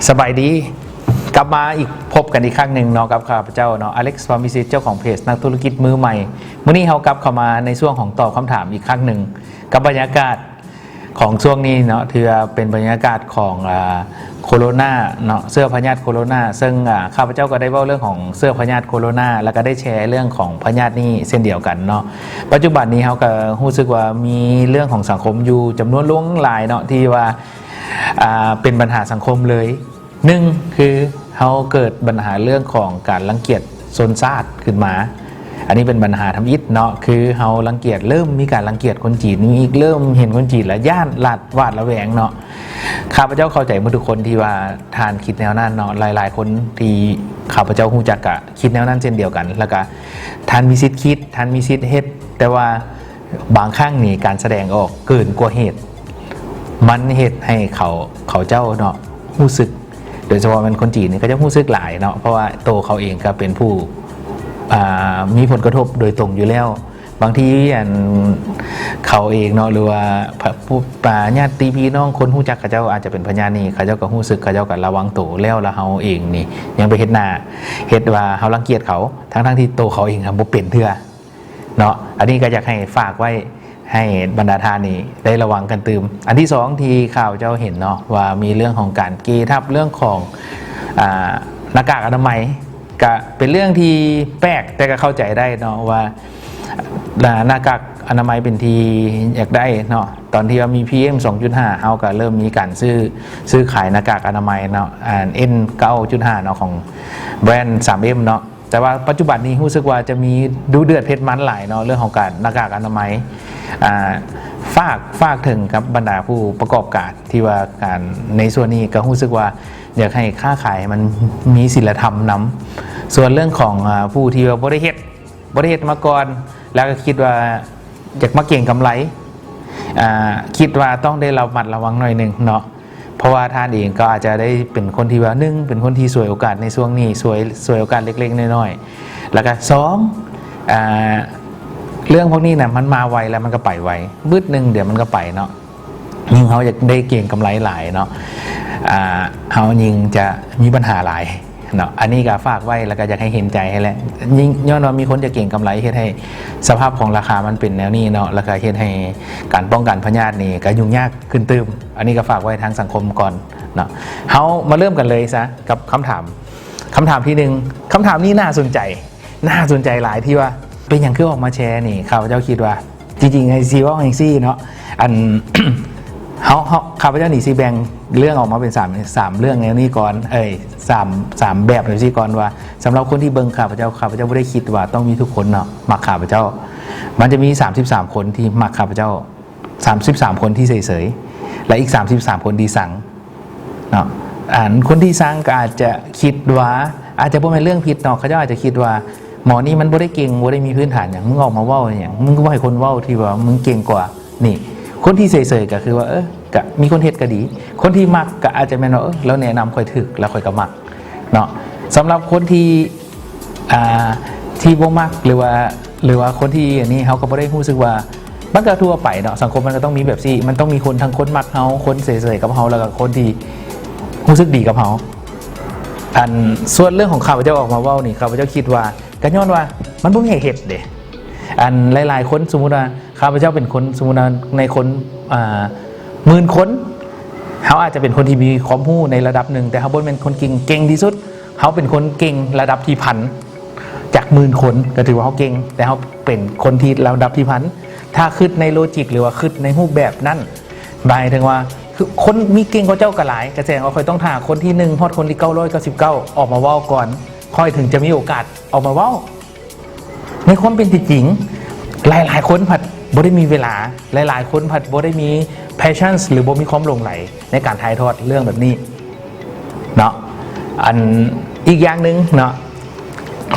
สบายดีกลับมาอีกพบกันอีกครั้งหนึ่งเนาะกับข้าพเจ้าเนาะอเล็กซ์ฟาร์มิซิสเจ้าของเพจนักธุรกิจมือใหม่เมื่อนี้เขากลับเข้ามาในช่วงของตอบคำถามอีกครั้งหนึ่งกับบรรยากาศของช่วงนี้เนาะถือเป็นบรรยากาศของโคโรนาเนาะเสื้อพยาธิโคโรนาซึ่งข้าพเจ้าก็ได้เล่าเรื่องของเสื้อพยาธิโคโรนาแล้วก็ได้แชร์เรื่องของพยาธินี่เช่นเดียวกันเนาะปัจจุบันนี้เขาก็รู้สึกว่ามีเรื่องของสังคมอยู่จำนวนล่วงหลายเนาะที่ว่าเป็นปัญหาสังคมเลยหนึ่งคือเขาเกิดปัญหาเรื่องของการรังเกียจชนชาติขึ้นมาอันนี้เป็นปัญหาทำอิฐเนาะคือเขารังเกียจเริ่มมีการรังเกียจคนจีนมีเริ่มเห็นคนจีนและย่านหวาดระแวงเนาะข้าพเจ้าเข้าใจทุกคนที่ว่าทานคิดแนวนั้นเนาะหลายๆคนที่ข้าพเจ้าฮู้จักกะคิดแนวนั้นเช่นเดียวกันแล้วก็ทานมีสิทธิ์คิดทานมีสิทธิ์เฮ็ดแต่ว่าบางครั้งนี่การแสดงออกเกินกว่าเหตุมันเหตุให้เขาเจ้าเนาะรู้สึกโดยเฉพาะเป็นคนจีนนี่ก็จะรู้สึกหลายเนาะเพราะว่าโตเขาเองก็เป็นผู้มีผลกระทบโดยตรงอยู่แล้วบางทีเขาเองเนาะหรือว่าผู้ญาติพี่น้องคนรู้จักเขาเจ้าอาจจะเป็นพญานี่เขาเจ้าก็รู้สึกเขาเจ้าก็ระวังตัวแล้วเขาเองนี่ยังไปเฮ็ดว่าเขารังเกียจเขาทั้งที่โตเขาเองบ่เป็นเถื่อเนาะอันนี้ก็อยากให้ฝากไว้ให้บรรดาทานี่ได้ระวังกันตืมอันที่สองที่ข่าวเจ้าเห็นเนาะว่ามีเรื่องของการเกทับเรื่องของหน้ากากอนามัยก็เป็นเรื่องที่แปลกแต่ก็เข้าใจได้เนาะว่าหน้ากากอนามัยเป็นทีอยากได้เนาะตอนที่ว่ามี PM 2.5 เอาก็เริ่มมีการซื้อขายหน้ากากอนามัยเนาะN9.5 เนาะของแบรนด์ 3M เนาะแต่ว่าปัจจุบันนี้รู้สึกว่าจะมีดูเดือดเผ็ดมันหลายเนาะเรื่องของการหน้ากากอนามัยฝากถึงกับบรรดาผู้ประกอบการที่ว่าการในส่วนนี้ก็รู้สึกว่าอยากให้ค้าขายมันมีศีลธรรมนำส่วนเรื่องของผู้ที่ว่าบริเหตุมาก่อนแล้วก็คิดว่าอยากมาเก่งกำไรคิดว่าต้องได้ระมัดระวังหน่อยหนึ่งเนาะเพราะว่าท่านเองก็อาจจะได้เป็นคนที่ว่า1เป็นคนที่สวยโอกาสในช่วงนี้สวยโอกาสเล็กๆน้อยๆแล้วก็2เรื่องพวกนี้นะมันมาไวแล้วมันก็ไปไวบึ้ดนึงเดี๋ยวมันก็ไปเนาะยิ่งเขาจะได้เก่งกำไรหลายเนาะเขายิ่งจะมีปัญหาหลายเนาะอันนี้ก็ฝากไว้แล้วก็อยากให้เห็นใจให้แล้วยิ่งย้อนว่ามีคนจะเก่งกำไรเฮ็ดให้สภาพของราคามันเป็นแนวนี้เนาะแล้วก็เฮ็ดให้การป้องกันพยาธินี่ก็ยุ่งยากขึ้นตืมอันนี้ก็ฝากไว้ทางสังคมก่อนเนาะเขามาเริ่มกันเลยซะกับคำถามที่1คำถามนี้น่าสนใจหลายที่ว่าเป็นอย่างที่ออกมาแชร์นี่ข้าพเจ้าคิดว่าจริงๆไอซีว่าไอซี่เนาะอัน ข้าพเจ้าหนีซีแบงเรื่องออกมาเป็น3เรื่องแล้วนี่ก่อน3แบบเลยสิก่อนว่าสำหรับคนที่เบิ่งข้าพเจ้าไม่ได้คิดว่าต้องมีทุกคนเนาะมักข้าพเจ้ามันจะมี33คนที่มักข้าพเจ้า33คนที่เฉยๆและอีก33คนที่สั่งเนาะคนที่สั่งก็อาจจะคิดว่าอาจจะบ่เป็นเรื่องผิดเนาะเขาเจ้าอาจจะคิดว่าหมอนี่มันบ่ได้เก่งบ่ได้มีพื้นฐานอย่างมึงออกมาเว้าอย่างมึงก็บ่ให้คนเว้าที่ว่ามึงเก่งกว่านี่คนที่เฉยๆก็คือว่าก็มีคนเฮ็ดก็ดีคนที่มักก็อาจจะแม่นว่าแล้วแนะนำค่อยถึกแล้วค่อยก็มักเนาะสำหรับคนที่บ่มักหรือว่าคนที่อันนี้เขาก็บ่ได้รู้สึกว่ามันก็ทั่วไปเนาะสังคมมันก็ต้องมีแบบซี่มันต้องมีคนทั้งคนมักเฮาคนเฉยๆกับเฮาแล้วก็คนที่รู้สึกดีกับเฮาส่วนเรื่องของข้าพเจ้าออกมาเว้านี่ข้าพเจ้าคิดว่าก็ย้อนว่ามันบ่มีเหตุเด้หลายๆคนสมมุติว่าข้าพเจ้าเป็นคนสมมุติว่าในคน10,000 คนเขาอาจจะเป็นคนที่มีความรู้ในระดับหนึ่งแต่เขาบ่เป็นคนเก่งที่สุดเขาเป็นคนเก่งระดับที่1,000จาก10,000 คนก็ถือว่าเขาเก่งแต่เขาเป็นคนที่ระดับที่1,000ถ้าคิดในโลจิกหรือว่าคิดในรูปแบบนั้นหมายถึงว่าคือคนมีเก่งกว่าเจ้าก็หลายกระแสว่าค่อยต้องหาคนที่1ฮอดคนที่999ออกมาเว้าก่อนค่อยถึงจะมีโอกาสออกมาเว้าในความเป็นจริงหลายๆคนผัดบ่ได้มีเวลาหลายๆคนผัดบ่ได้มี passion หรือบ่มีความหลงไหลในการถ่ายทอดเรื่องแบบนี้เนาะอีกอย่างนึงเนาะ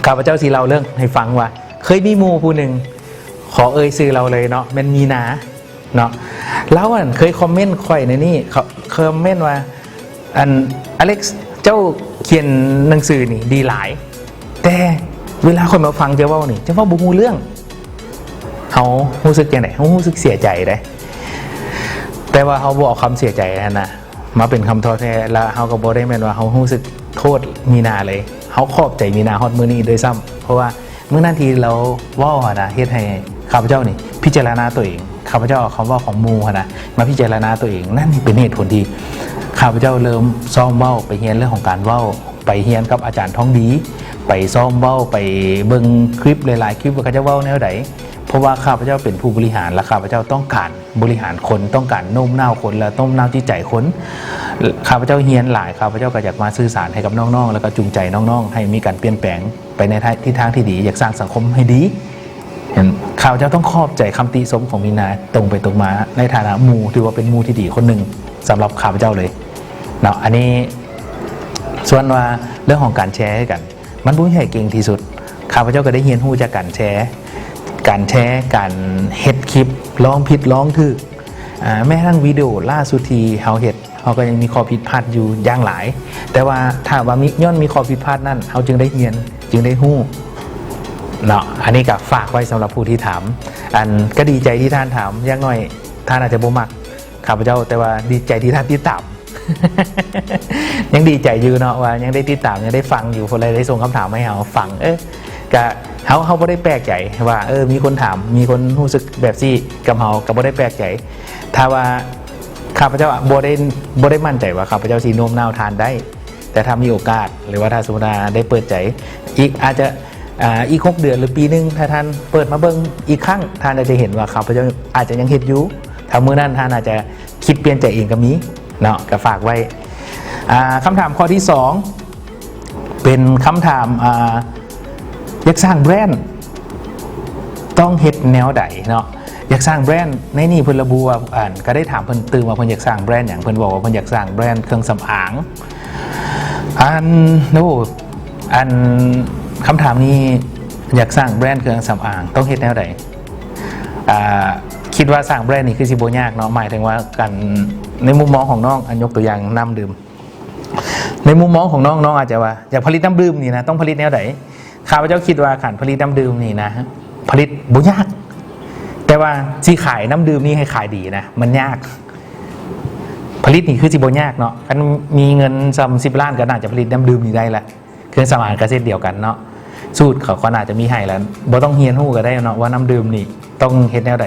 ข้าพเจ้าสิเล่าเรื่องให้ฟังว่าเคยมีหมู่ผู้หนึ่งขอชื่อเราเลยเนาะมันมีนาเนาะแล้วเคยคอมเมนต์ค่อยในนี่คอมเมนต์ว่าอเล็กซ์เจ้าเขียนหนังสือนี่ดีหลายแต่เวลาคนมาฟังเจ้าเว้านี่เจ้าเว้าบ่ฮู้เรื่องเขารู้สึกยังไงเขารู้สึกเสียใจได้แต่ว่าเขาบอกคำเสียใจนะ มาเป็นคำท้อแท้และเขาก็บอกได้แม่นว่าเขารู้สึกโทษมีนาเลยเขาขอบใจมีนาฮอดมือนี้โดยซ้ำเพราะว่าเมื่อนาทีเราว่านะเฮ็ดให้ข้าพเจ้านี่พิจารณาตัวเองข้าพเจ้าเอาคำว่าของมูนะมาพิจารณาตัวเองนั่นนี่เป็นเหตุผลที่ข้าพเจ้าเริ่มซ้อมเว้าไปเรียนเรื่องของการเว้าไปเรียนกับอาจารย์ท้องดีไปซ้อมเว้าไปเบิ่งคลิปหลายๆคลิปว่าเขาจะเว้าแนวใดเพราะว่าข้าพเจ้าเป็นผู้บริหารและข้าพเจ้าต้องการบริหารคนต้องการโน้มน้าวคนและโน้มน้าวจิตใจคนข้าพเจ้าเฮียนหลายข้าพเจ้าก็อยากมาสื่อสารให้กับน้องๆแล้วก็จูงใจน้องๆให้มีการเปลี่ยนแปลงไปในทิศทางที่ดีอยากสร้างสังคมให้ดีข้าพเจ้าต้องขอบใจคำติชมของมีนาตรงไปตรงมาในฐานะหมู่ถือว่าเป็นหมู่ที่ดีคนหนึ่งสำหรับข้าพเจ้าเลยเนาะอันนี้ส่วนว่าเรื่องของการแชร์กันมันบุ้งใหญ่เก่งที่สุดข้าพเจ้าก็ได้เรียนรู้จากการแชร์การเฮ็ดคลิปร้องผิดร้องถูกแม้ทั้งวิดีโอล่าสุดที่เขาเฮ็ดเขาก็ยังมีข้อผิดพลาดอยู่อย่างหลายแต่ว่าถ้าว่าย้อนมีข้อผิดพลาดนั่นเขาจึงได้เรียนจึงได้รู้เนาะอันนี้ก็ฝากไว้สำหรับผู้ที่ถามอันก็ดีใจที่ท่านถามอย่างน้อยท่านอาจจะบ่มักข้าพเจ้าแต่ว่าดีใจที่ท่านติดตาม ยังดีใจอยู่เนาะว่ายังได้ติดตามยังได้ฟังอยู่คนใดได้ส่งคำถามให้เราฟังก็เขาไม่ได้แปลกใจว่ามีคนถามมีคนรู้สึกแบบซี่กับเขาก็ไม่ได้แปลกใจถ้าว่าข้าพเจ้าบ่ได้มั่นใจว่าข้าพเจ้าสีโน้มน้าวทานได้แต่ถ้ามีโอกาสหรือว่าถ้าสมมติได้เปิดใจอีกอาจจะอีก6 เดือนหรือปีนึงถ้าท่านเปิดมาเบิ้งอีกครั้งท่านจะเห็นว่าข้าพเจ้าอาจจะยังเห็นอยู่ถ้ามื้อนั้นท่านอาจจะคิดเปลี่ยนใจเองก็มีเนาะก็ฝากไว้คำถามข้อที่2เป็นคำถามอยากสร้างแบรนด์ต้องเฮ็ดแนวใดเนาะอยากสร้างแบรนด์ในนี่เพิ่นระบุว่าก็ได้ถามเพิ่นตื่นว่าเพิ่นอยากสร้างแบรนด์อย่างเพิ่นบอกว่าเพิ่นอยากสร้างแบรนด์เครื่องสำอางคำถามนี้อยากสร้างแบรนด์เครื่องสำอางต้องเฮ็ดแนวใดคิดว่าสร้างแบรนด์นี่คือสิบ่ยากเนาะหมายถึงว่ากันในมุมมองของน้องยกตัวอย่างน้ำดื่มในมุมมองของน้องอาจจะว่าอยากผลิตน้ำดื่มนี่นะต้องผลิตแนวใดข้าพเจ้าคิดว่าการผลิตน้ำดื่มนี่นะผลิตบ่ยากแต่ว่าสิขายน้ำดื่มนี่ให้ขายดีนะมันยากผลิตนี่คือสิบ่ยากเนาะคันมีเงิน10 ล้านก็น่าจะผลิตน้ำดื่มนี่ได้ละเครื่องสำอางก็เช่นเดียวกันเนาะสูตรเขาก็น่าจะมีให้แล้วบ่ต้องเฮียนฮู้ก็ได้เนาะว่าน้ำดื่มนี่ต้องเฮ็ดแนวใด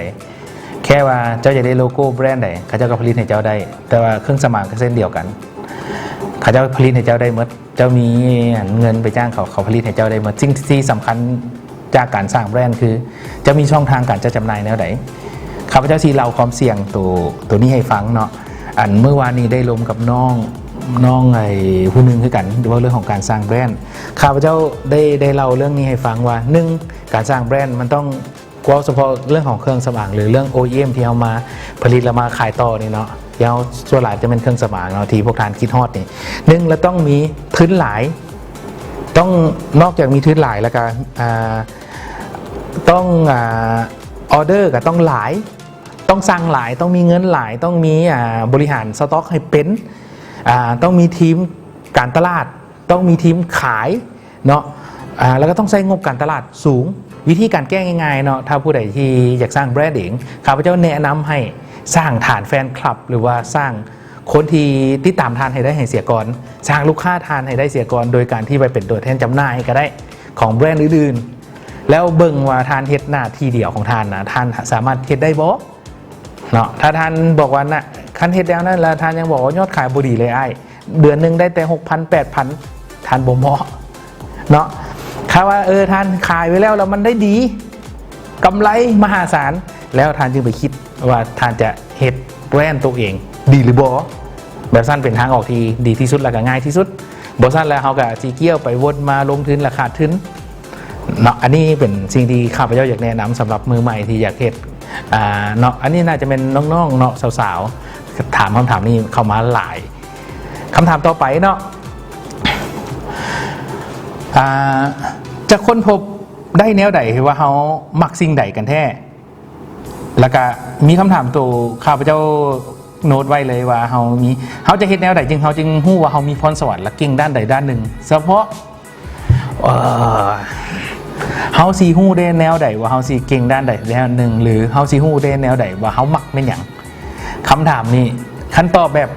แค่ว่าเจ้าจะได้โลโก้แบรนด์ใดเขาเจ้าก็ผลิตให้เจ้าได้แต่ว่าเครื่องสำอางก็เช่นเดียวกันเขาเจ้าผลิตให้เจ้าได้หมดเจ้ามีเงินไปจ้างเขาผลิตให้เจ้าได้หมดสิ่งที่สำคัญจากการสร้างแบรนด์คือจะมีช่องทางการจะจำหน่ายแนวไหนข้าพเจ้าที่เราความเสี่ยงตัวนี้ให้ฟังเนาะเมื่อวานนี้ได้ลงกับน้องไอ้ผู้นึงคือกันว่าเรื่องของการสร้างแบรนด์ข้าพเจ้าได้เล่าเรื่องนี้ให้ฟังว่า1การสร้างแบรนด์มันต้องกว่าเฉพาะเรื่องของเครื่องสำอางหรือเรื่อง OEM ที่เอามาผลิตแล้วมาขายต่อนี่เนาะยาวส่วนหลายจะเป็นเครื่องสำอางเนาะที่พวกทานคิดฮอดนี่1แล้วต้องมีทุนหลายต้องนอกจากมีทุนหลายแล้วก็ต้องออเดอร์ก็ต้องหลายต้องสั่งหลายต้องมีเงินหลายต้องมีบริหารสต็อกให้เป็นต้องมีทีมการตลาดต้องมีทีมขายเนาะแล้วก็ต้องใช้งบการตลาดสูงวิธีการแก้ง่ายๆเนาะถ้าผู้ใดที่อยากสร้างแบรนด์เองข้าพเจ้าแนะนำให้สร้างฐานแฟนคลับหรือว่าสร้างคนที่ติดตามทานให้ได้ให้เสียก่อนสร้างลูกค้าทานให้ได้เสียก่อนโดยการที่ไปเป็นตัวแทนจำหน่ายก็ได้ของแบรนด์อื่นๆแล้วเบิ่งว่าทานเฮ็ดหน้าที่เดียวของทานนะทานสามารถเฮ็ดได้บ่เนาะถ้าทานบอกว่าน่ะคันเฮ็ดแล้วนั่นแล้วทานยังบอกว่ายอดขายบ่ดีเลยไอ้เดือนนึงได้แต่ 6,000 8,000 ทานบ่เหมาะเนาะถ้าว่าทานขายไว้แล้วมันได้ดีกำไรมหาศาลแล้วทานจึงไปคิดว่าทานจะเฮ็ดแบรนด์ตัวเองดีหรือบ่แบบสั้นเป็นทางออกที่ดีที่สุดและก็ง่ายที่สุดบ่สั้นแล้วเฮาก็สิเกี่ยวไปวนมาลงทุนและขาดทุนเนาะอันนี้เป็นสิ่งที่ข้าพเจ้าอยากแนะนำสำหรับมือใหม่ที่อยากเฮ็ดเนาะอันนี้น่าจะเป็นน้องๆเนาะสาวๆถามคำถามนี้เข้ามาหลายคำถามต่อไปเนาะจะค้นพบได้แนวใดว่าเขามักสิ่งใดกันแท้แล้วก็มีคำถามตัวข้าพเจ้าโน้ตไว้เลยว่าเขาจะเฮ็ดแนวใดจึงเขาจึงฮู้ว่าเขามีพรสวรรค์และเก่งด้านใดด้านหนึ่งเฉพาะเขาสิฮู้ได้แนวใดว่าเขาสิเก่งด้านใดด้านหนึ่งหรือเขาสิฮู้ได้แนวใดว่าเขามักเป็นอย่างคำถามนี้คันตอบแบบ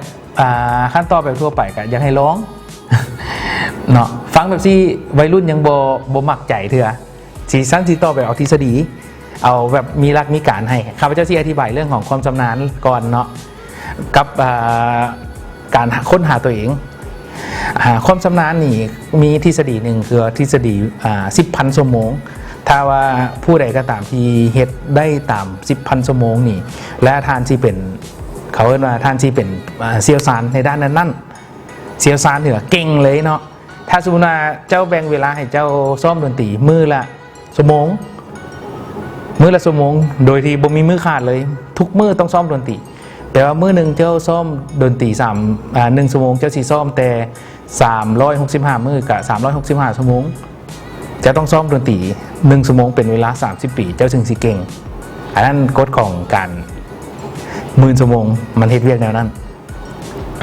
ขั้นตอนแบบทั่วไปก็อยากให้ร้อง เนาะฟังแบบที่วัยรุ่นยังบ่มักใจเถอะสีสั้นสีต่อแบบเอาทฤษฎีเอาแบบมีหลักมีการให้ข้าพเจ้าที่อธิบายเรื่องของความชำนาญก่อนเนาะกับการค้นหาตัวเองความชำนาญนี่มีทฤษฎีหนึ่งคือทฤษฎี10,000 ชั่วโมงถ้าว่าผู้ใดก็ตามที่เฮ็ดได้ตาม10,000 ชั่วโมงนี่และท่านที่เป็นเขาเรียกว่าท่านที่เป็นเซียวซานในด้านนั้นเซียวซานถือเก่งเลยเนาะถ้าสมมติว่าเจ้าแบ่งเวลาให้เจ้าซ้อมดนตรีมือละชั่วโมงโดยที่บ่มีมือขาดเลยทุกมือต้องซ้อมดนตรีแต่ว่ามือหนึ่งเจ้าซ้อมดนตรี1 ชั่วโมงเจ้าสีซ้อมแต่365มือกับ365ชั่วโมงจะต้องซ้อมดนตรี1 ชั่วโมงเป็นเวลา30 ปีเจ้าถึงสิเก่งอันนั้นกฎของการ10,000 ชั่วโมงมันเฮ็ดเวียกแนวนั้น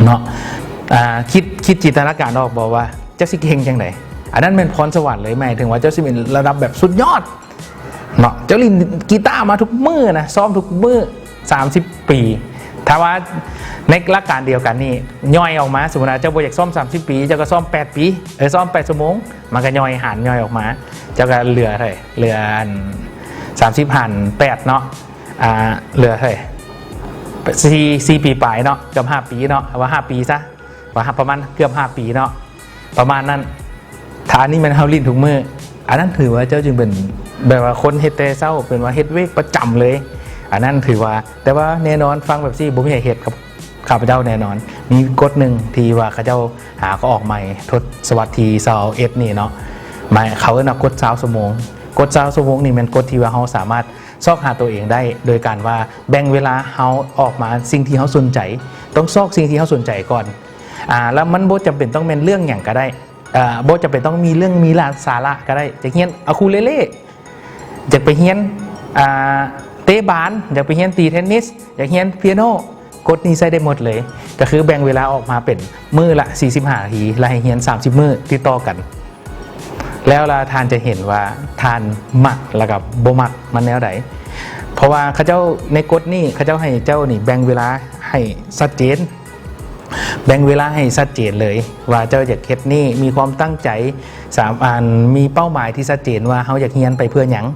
เนาะคิดจินตนาการออกบอกว่าเจ้าสิเก่งจังไดอันนั้นเป็นพรสวรรค์เลยหมายถึงว่าเจ้าสิเป็นระดับแบบสุดยอดเนาะเจ้าลินกีตาร์มาทุกมื้อนะซ้อมทุกมื้อ30 ปีถ้าว่าในหลักการเดียวกันนี่ย่อยออกมาสมมติว่าเจ้าบ่อยากซ้อม30 ปีเจ้าก็ซ้อม8 ปีซ้อม8 ชั่วโมงมันก็ย่อยหารย่อยออกมาเจ้าก็เหลือเท่าไหร่เหลือ30หาร8เนาะเหลือเท่าไหร่4 ปีปลายเนาะเกือบ5 ปีเนาะว่า5 ปีซะว่าประมาณเกือบ5 ปีเนาะประมาณนั้นฐานนี้มันเฮาลิ้นทุกมื้ออันนั้นถือว่าเจ้าจึงเป็นแบบว่าคนเฮ็ดแต่เช้าเป็นว่าเฮ็ดเวกประจำเลยอันนั้นถือว่าแต่ว่าแน่นอนฟังแบบซี่บ่มีเหตุกับข้าพเจ้าแน่นอนมีกฎหนึ่งที่ว่าข้าเจ้าหาก็ออกใหม่ทศวรรษที่21นี่เนาะหมายเขาเรียกว่ากฎ20 ชั่วโมงกฎ20 ชั่วโมงนี่มันกฎที่ว่าเฮาสามารถซอกหาตัวเองได้โดยการว่าแบ่งเวลาเฮาออกมาสิ่งที่เฮาสนใจต้องซอกสิ่งที่เฮาสนใจก่อนแล้วมันบ่จำเป็นต้องเป็นเรื่องหยังก็ได้บ่จำเป็นต้องมีเรื่องมีสาระก็ได้จะเฮียนอะคูเลเล่จะไปเฮียนเตะบาสอยากไปเฮียนตีเทนนิสอยากเฮียนเปียโนกฎนี้ใช้ได้หมดเลยก็คือแบ่งเวลาออกมาเป็นมื้อละ45 นาทีแล้วให้เฮียน30 มื้อติดต่อกันแล้วทานจะเห็นว่าทานมักแล้วกับบ่มักมันแนวใดเพราะว่าเขาเจ้าในกฎนี้เขาเจ้าให้เจ้านี่แบ่งเวลาให้ชัดเจนแบ่งเวลาให้ชัดเจนเลยว่าเจ้าอยากเฮ็ดนี่มีความตั้งใจมีเป้าหมายที่ชัดเจนว่าเฮาอยากเฮียนไปเพื่อหยัง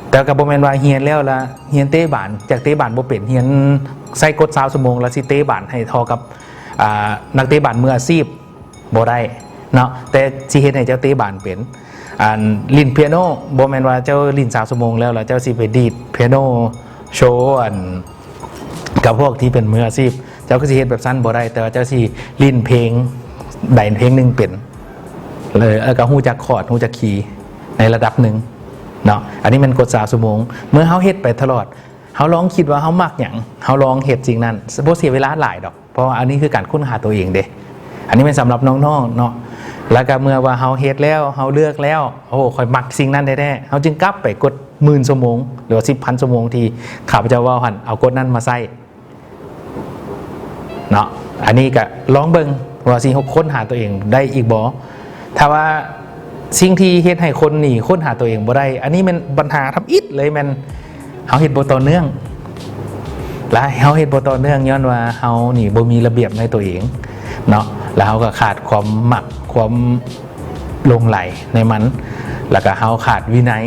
แต่กับโบแมนว่าเฮียนแล้วละเฮียนเตะบานจากเตะบานโบเป็นเฮียนใส่กด20 ชั่วโมงแล้วสิเตะบานให้ทอกับนักเตะบานมืออาชีพโบได้เนาะแต่สิเฮ็ดให้เจ้าเตะบานเป็นลินเปียโนโบแมนว่าเจ้าลิน20 ชั่วโมงแล้วเจ้าสิไปดีดเปียโนโชว์กับพวกที่เป็นมืออาชีพเจ้าก็สิเฮ็ดแบบสั้นโบได้แต่ว่าเจ้าสิลินเพลงใดเพลงหนึ่งเป็นเลยก็ฮู้จักคอร์ดฮู้จักคีย์ในระดับหนึ่งเนาะอันนี้มันกด20 ชั่วโมงเมื่อเฮาเฮ็ดไปตลอดเฮาลองคิดว่าเฮามักหยังเฮาลองเฮ็ดสิ่งนั้นบ่เสียเวลาหลายดอกเพราะว่าอันนี้คือการค้นหาตัวเองเด้อันนี้เป็นสำหรับน้องๆเนาะแล้วก็เมื่อว่าเฮาเฮ็ดแล้วเฮาเลือกแล้วโอ้ค่อยมักสิ่งนั้นแท้ๆเฮาจึงกลับไปกด10,000 ชั่วโมงหรือว่า10,000 ชั่วโมงที่ข้าพเจ้าว่าหั่นเอากดนั้นมาใส่เนาะอันนี้ก็ลองเบิ่งว่าสิค้นหาตัวเองได้อีกบ่ถ้าว่าสิ่งที่เฮ็ดให้คนหนีค้นหาตัวเองบ่ได้อันนี้มันปัญหาทำอิดเลยมันเฮาเฮ็ดบ่ต่อเนื่องและเฮาเฮ็ดบ่ต่อเนื่องย้อนว่าเฮานี่บ่มีระเบียบในตัวเองเนาะแล้วเฮาก็ขาดความมักความลงไหลในมันแล้วก็เฮาขาดวินัย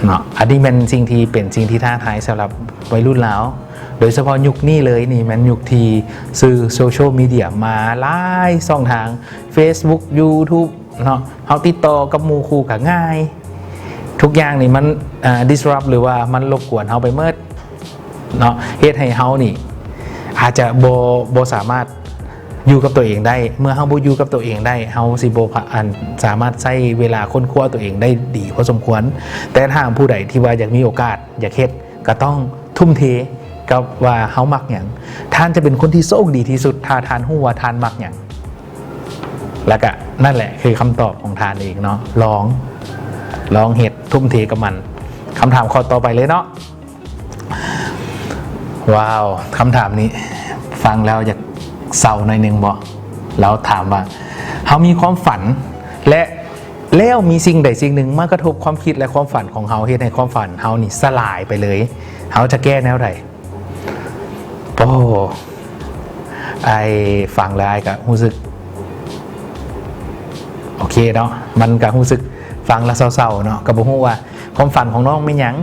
เนาะอันนี้เป็นสิ่งที่ท้าทายสำหรับวัยรุ่นแล้วโดยเฉพาะยุคนี้เลยนี่มันยุคที่สื่อโซเชียลมีเดียมาหลายช่องทาง Facebook YouTube เนาะเฮาติดต่อกับหมู่คู่ก็ง่ายทุกอย่างนี่มันdisrupt หรือว่ามันรบกวนเฮาไปเมิดเนาะเฮ็ดให้เฮานี่อาจจะบ่สามารถอยู่กับตัวเองได้เมื่อเฮาบ่อยู่กับตัวเองได้เฮาสิบ่สามารถใช้เวลาค้นคว้าตัวเองได้ดีพอสมควรแต่ถ้าผู้ใดที่ว่าอยากมีโอกาสอยากเฮ็ดก็ต้องทุ่มเทกับว่าเฮามักหยังท่านจะเป็นคนที่โชคดีที่สุดถ้าท่านฮู้ว่าท่านมักหยังแล้วก็นั่นแหละคือคำตอบของท่านเองเนาะลองเฮ็ดทุ่มเทกับมันคำถามข้อต่อไปเลยเนาะว้าวคำถามนี้ฟังแล้วอยากเศร้าหน่อยนึงบ่แล้วถามว่าเฮามีความฝันและแล้วมีสิ่งใดสิ่งหนึ่งมากระทบความคิดและความฝันของเฮาเฮ็ดให้ความฝันเฮานี่สลายไปเลยเฮาจะแก้แนวใดโอ้ ไอ้ฟังแล้วไอ้ก็รู้สึกโอเคเนาะมันก็รู้สึกฟังแล้วเศร้าๆเนาะก็บ่ฮู้ว่าความฝันของน้องไม่หยัง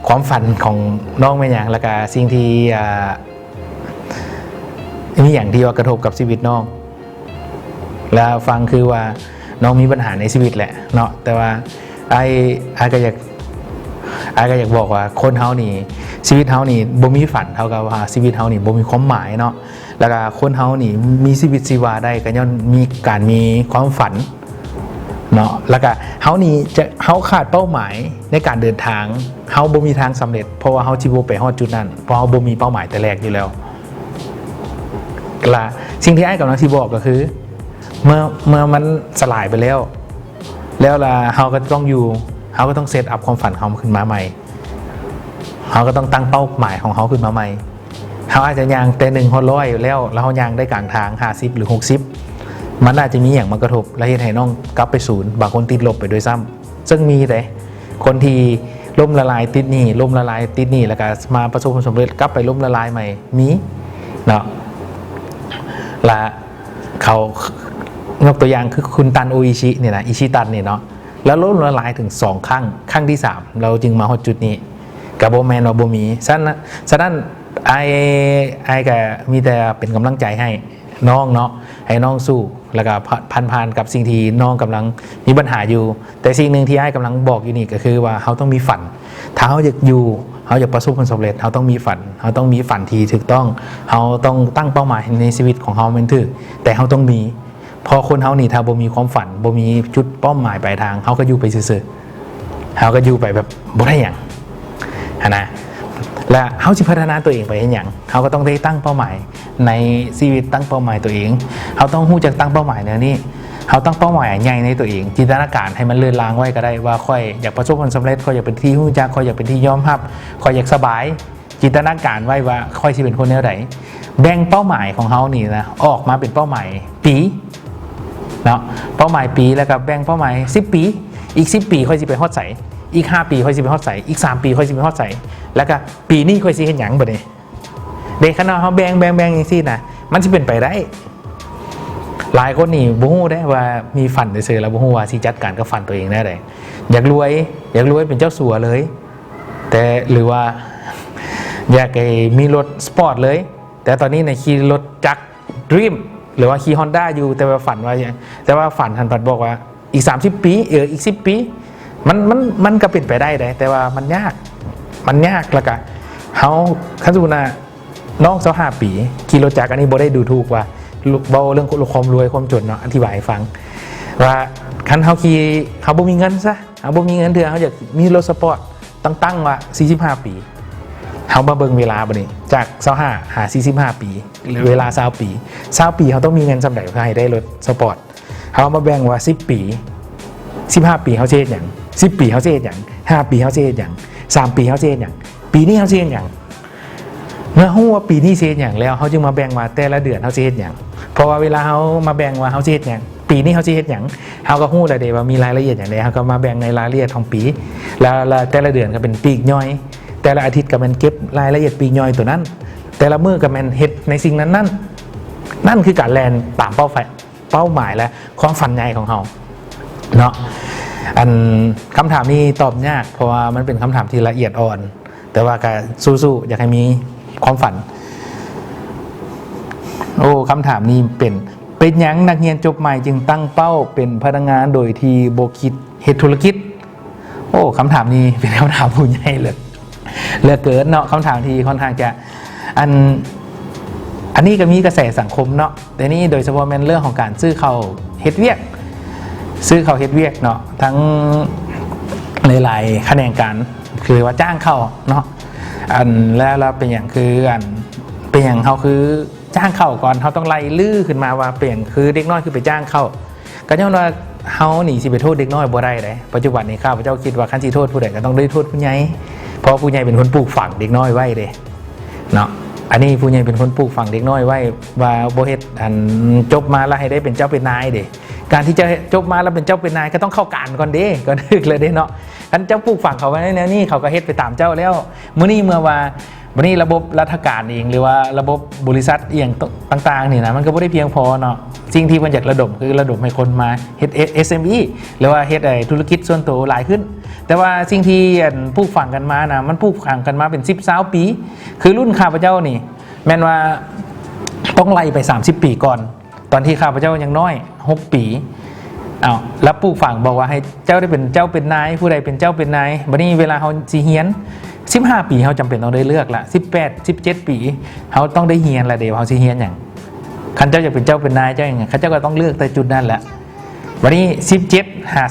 ความฝันของน้องไม่หยังแล้วก็สิ่งที่มีอย่างที่ว่ากระทบกับชีวิตน้องแล้วฟังคือว่าน้องมีปัญหาในชีวิตแหละเนาะแต่ว่าไอ้ก็อยากบอกว่าคนเฮานี่ชีวิตเฮานี่บ่มีฝันเท่ากับว่าชีวิตเฮานี่บ่มีความหมายเนาะแล้วก็คนเฮานี่มีชีวิตชีวาได้ก็ย้อนมีการมีความฝันเนาะแล้วก็เฮานี่จะเฮาขาดเป้าหมายในการเดินทางเฮาบ่มีทางสำเร็จเพราะว่าเฮาสิบ่ไปฮอดจุดนั้นเพราะเฮาบ่มีเป้าหมายแต่แรกอยู่แล้วล่ะสิ่งที่ไอ้กำลังสิบอกก็คือเมื่อมันสลายไปแล้วล่ะเฮาก็ต้องอยู่เฮาก็ต้องเซตอัพความฝันเขาขึ้นมาใหม่เขาก็ต้องตั้งเป้าหมายของเขาขึ้นมาใหม่เขาอาจจะยางแต่1 100อยู่แล้วเขายางได้กลางทาง50หรือ60มันอาจจะมีอย่างมากระทบและเหตุให้น้องกลับไปศูนย์บางคนติดลบไปด้วยซ้ำซึ่งมีแต่คนที่ล่มละลายติดหนี้ล่มละลายติดหนี้แล้วก็มาประสบความสำเร็จกลับไปล่มละลายใหม่มีเนาะและเขายกตัวอย่างคือคุณตันโออิชิเนี่ยนะอิชิตันเนี่ยเนาะแล้วล่มละลายถึง2 ครั้งที่3เราจึงมาฮอดจุดนี้กับโบแมนว่าโบมีฉะนั้นไอก็มีแต่เป็นกำลังใจให้น้องเนาะให้น้องสู้แล้วก็ผ่านกับสิ่งที่น้องกำลังมีปัญหาอยู่แต่สิ่งหนึ่งที่ไอกำลังบอกอยู่นี่ก็คือว่าเขาต้องมีฝันถ้าเขาอยากอยู่เขาอยากประสบความสำเร็จเขาต้องมีฝันเขาต้องมีฝันที่ถูกต้องเขาต้องตั้งเป้าหมายในชีวิตของเขาเป็นถึกแต่เขาต้องมีพอคนเขานี่ถ้าบ่มีความฝันบ่มีจุดเป้าหมายปลายทางเขาก็อยู่ไปซื่อๆเขาก็อยู่ไปแบบบ่ได้อย่างนะและเขาจะพัฒนาตัวเองไปอย่างเขาก็ต้องได้ตั้งเป้าหมายในชีวิตตั้งเป้าหมายตัวเองเขาต้องรู้จักตั้งเป้าหมายเนี่ยนี่เขาตั้งเป้าหมายใหญ่ในตัวเองจินตนาการให้มันเลื่อนลางไว้ก็ได้ว่าค่อยอยากประสบความสำเร็จค่อยอยากเป็นที่รู้จักค่อยอยากเป็นที่ยอมรับค่อยอยากสบายจินตนาการไว้ว่าค่อยจะเป็นคนแนวไหนแบ่งเป้าหมายของเขานี่นะออกมาเป็นเป้าหมายปีเนาะเป้าหมายปีแล้วก็แบ่งเป้าหมาย10 ปีอีก10 ปีค่อยจะไปฮอดใสอีก5 ปีค่อยสิไปฮอดใสอีก3 ปีค่อยสิไปฮอดใสแล้วก็ปีนี้ค่อยสิเห็นหยังบ่นี่เด็กขนาดเขาแบ่งอย่างซี่นะมันสิเป็นไปได้หลายคนนี่บ่ฮู้ได้ว่ามีฝันซื่อๆแล้วบ่ฮู้ว่าสิจัดการกับฝันตัวเองได้ไดอยากรวยเป็นเจ้าสัวเลยแต่หรือว่าอยากมีรถสปอร์ตเลยแต่ตอนนี้เนี่ยขี่รถจักรดรีมหรือว่าขี่ Honda อยู่แต่ว่าฝันว่าแต่ว่าฝันทันปัดบอกว่าอีก30 ปีอีก10 ปีมันก็เป็นไปได้แต่ว่ามันยากแล้วก็เขาคันสุนาน้อง25 ปีขี่รถจักรอันนี้บ่ได้ดูถูกว่าเบาเรื่องความรวยความจนเนาะอธิบายให้ฟังว่าคันเขาขี่เขาบ่มีเงินซะเขาบ่มีเงินเถื่อเขาอยากมีรถสปอร์ตตั้งว่า45 ปีเขามาเบิ่งเวลาบ่นี่จาก25หา45 ปีเวลา20 ปี20 ปีเขาต้องมีเงินสำหรับให้ได้รถสปอร์ตเขามาแบ่งว่า10 ปี15 ปีเขาเฮ็ดหยัง10 ปีเขาเฮ็ดหยัง5 ปีเขาเฮ็ดหยัง3 ปีเขาเฮ็ดหยังปีนี้เขาเฮ็ดหยังเมื่อฮู้ว่าปีนี้เฮ็ดหยังแล้วเขาจึงมาแบ่งว่าแต่ละเดือนเขาเฮ็ดหยังเพราะว่าเวลาเขามาแบ่งว่าเขาเฮ็ดหยังปีนี้เขาเฮ็ดหยังเขาก็ฮู้แล้วเด้ว่ามีรายละเอียดอย่างใดเขาก็มาแบ่งในรายละเอียดของปีแล้วแต่ละเดือนก็เป็นปีกย่อยแต่ละอาทิตย์ก็มันเก็บรายละเอียดปีกย่อยตัวนั้นแต่ละมื้อก็มันเฮ็ดในสิ่งนั้นนั่นคือการแลนตามเป้าหมายและความฝันใหญ่ของเขาเนาะอันคำถามนี้ตอบยากเพราะว่ามันเป็นคำถามที่ละเอียดอ่อนแต่ว่าการสู้ๆอยากให้มีความฝันโอ้คำถามนี้เป็นหยังนักเรียนจบใหม่จึงตั้งเป้าเป็นพนักงานโดยที่โบคิดเหตุธุรกิจโอ้คำถามนี้เป็นคำถามผู้ใหญ่เลยเหลือเกินเนาะคำถามที่ค่อนข้างจะอันนี้ก็มีกระแสสังคมเนาะแต่นี่โดยเฉพาะเป็นเรื่องของการซื้อเขาเฮ็ดเวียกเนาะทั้งหลายๆแขนงการคือว่าจ้างเขาเนาะแล้วเป็นอย่างคือเป็นอย่างเขาคือจ้างเขาก่อนเขาต้องไล่ลื้อขึ้นมาว่าเปลี่ยนคือเด็กน้อยคือไปจ้างเขาก็ย้อนว่าเขาหนีสิไปโทษเด็กน้อยบ่ได้เลยปัจจุบันนี้ข้าพเจ้าคิดว่าขั้นสิโทษผู้ใดก็ต้องได้โทษผู้ใหญ่เพราะผู้ใหญ่เป็นคนปลูกฝังเด็กน้อยไว้เลยเนาะอันนี้ผู้ใหญ่เป็นคนปลูกฝังเด็กน้อยไว้ว่าบ่เฮ็ดจบมาแล้วให้ได้เป็นเจ้าเป็นนายเด้การที่จะจบมาแล้วเป็นเจ้าเป็นนายก็ต้องเข้าการก่อนเด้ก็นึกเลยเด้เนาะท่านเจ้าปลูกฝังเขาไว้แนวนี้เขาก็เฮ็ดไปตามเจ้าแล้วมื้อนี้เมื่อว่า วันนี้ระบบราชการเองหรือว่าระบบบริษัทเอียงต่างๆนี่นะมันก็ไม่ได้เพียงพอเนาะสิ่งที่มันอยากระดมคือระดมให้คนมาเฮ็ด SME หรือว่าเฮ็ดธุรกิจส่วนตัวหลายขึ้นแต่ว่าสิ่งที่ปลูกฝังกันมานะมันปลูกฝังกันมาเป็น10-20 ปีคือรุ่นข้าพเจ้านี่แม้นว่าต้องไล่ไป30 ปีก่อนตอนที่ข้าพเจ้ายังน้อย6 ปีแล้วปลูกฝังบอกว่าให้เจ้าได้เป็นเจ้าเป็นนายผู้ใดเป็นเจ้าเป็นนายบัดนี้เวลาเขาสิเฮียน15 ปีเขาจำเป็นต้องได้เลือกละ18-17 ปีเขาต้องได้เฮียนละเดี๋ยวเขาสิเฮียนอย่างคันเจ้าจะเป็นเจ้าเป็นนายเจ้าอย่างเขาเจ้าก็ต้องเลือกแต่จุดนั้นแหละวันนี้17หา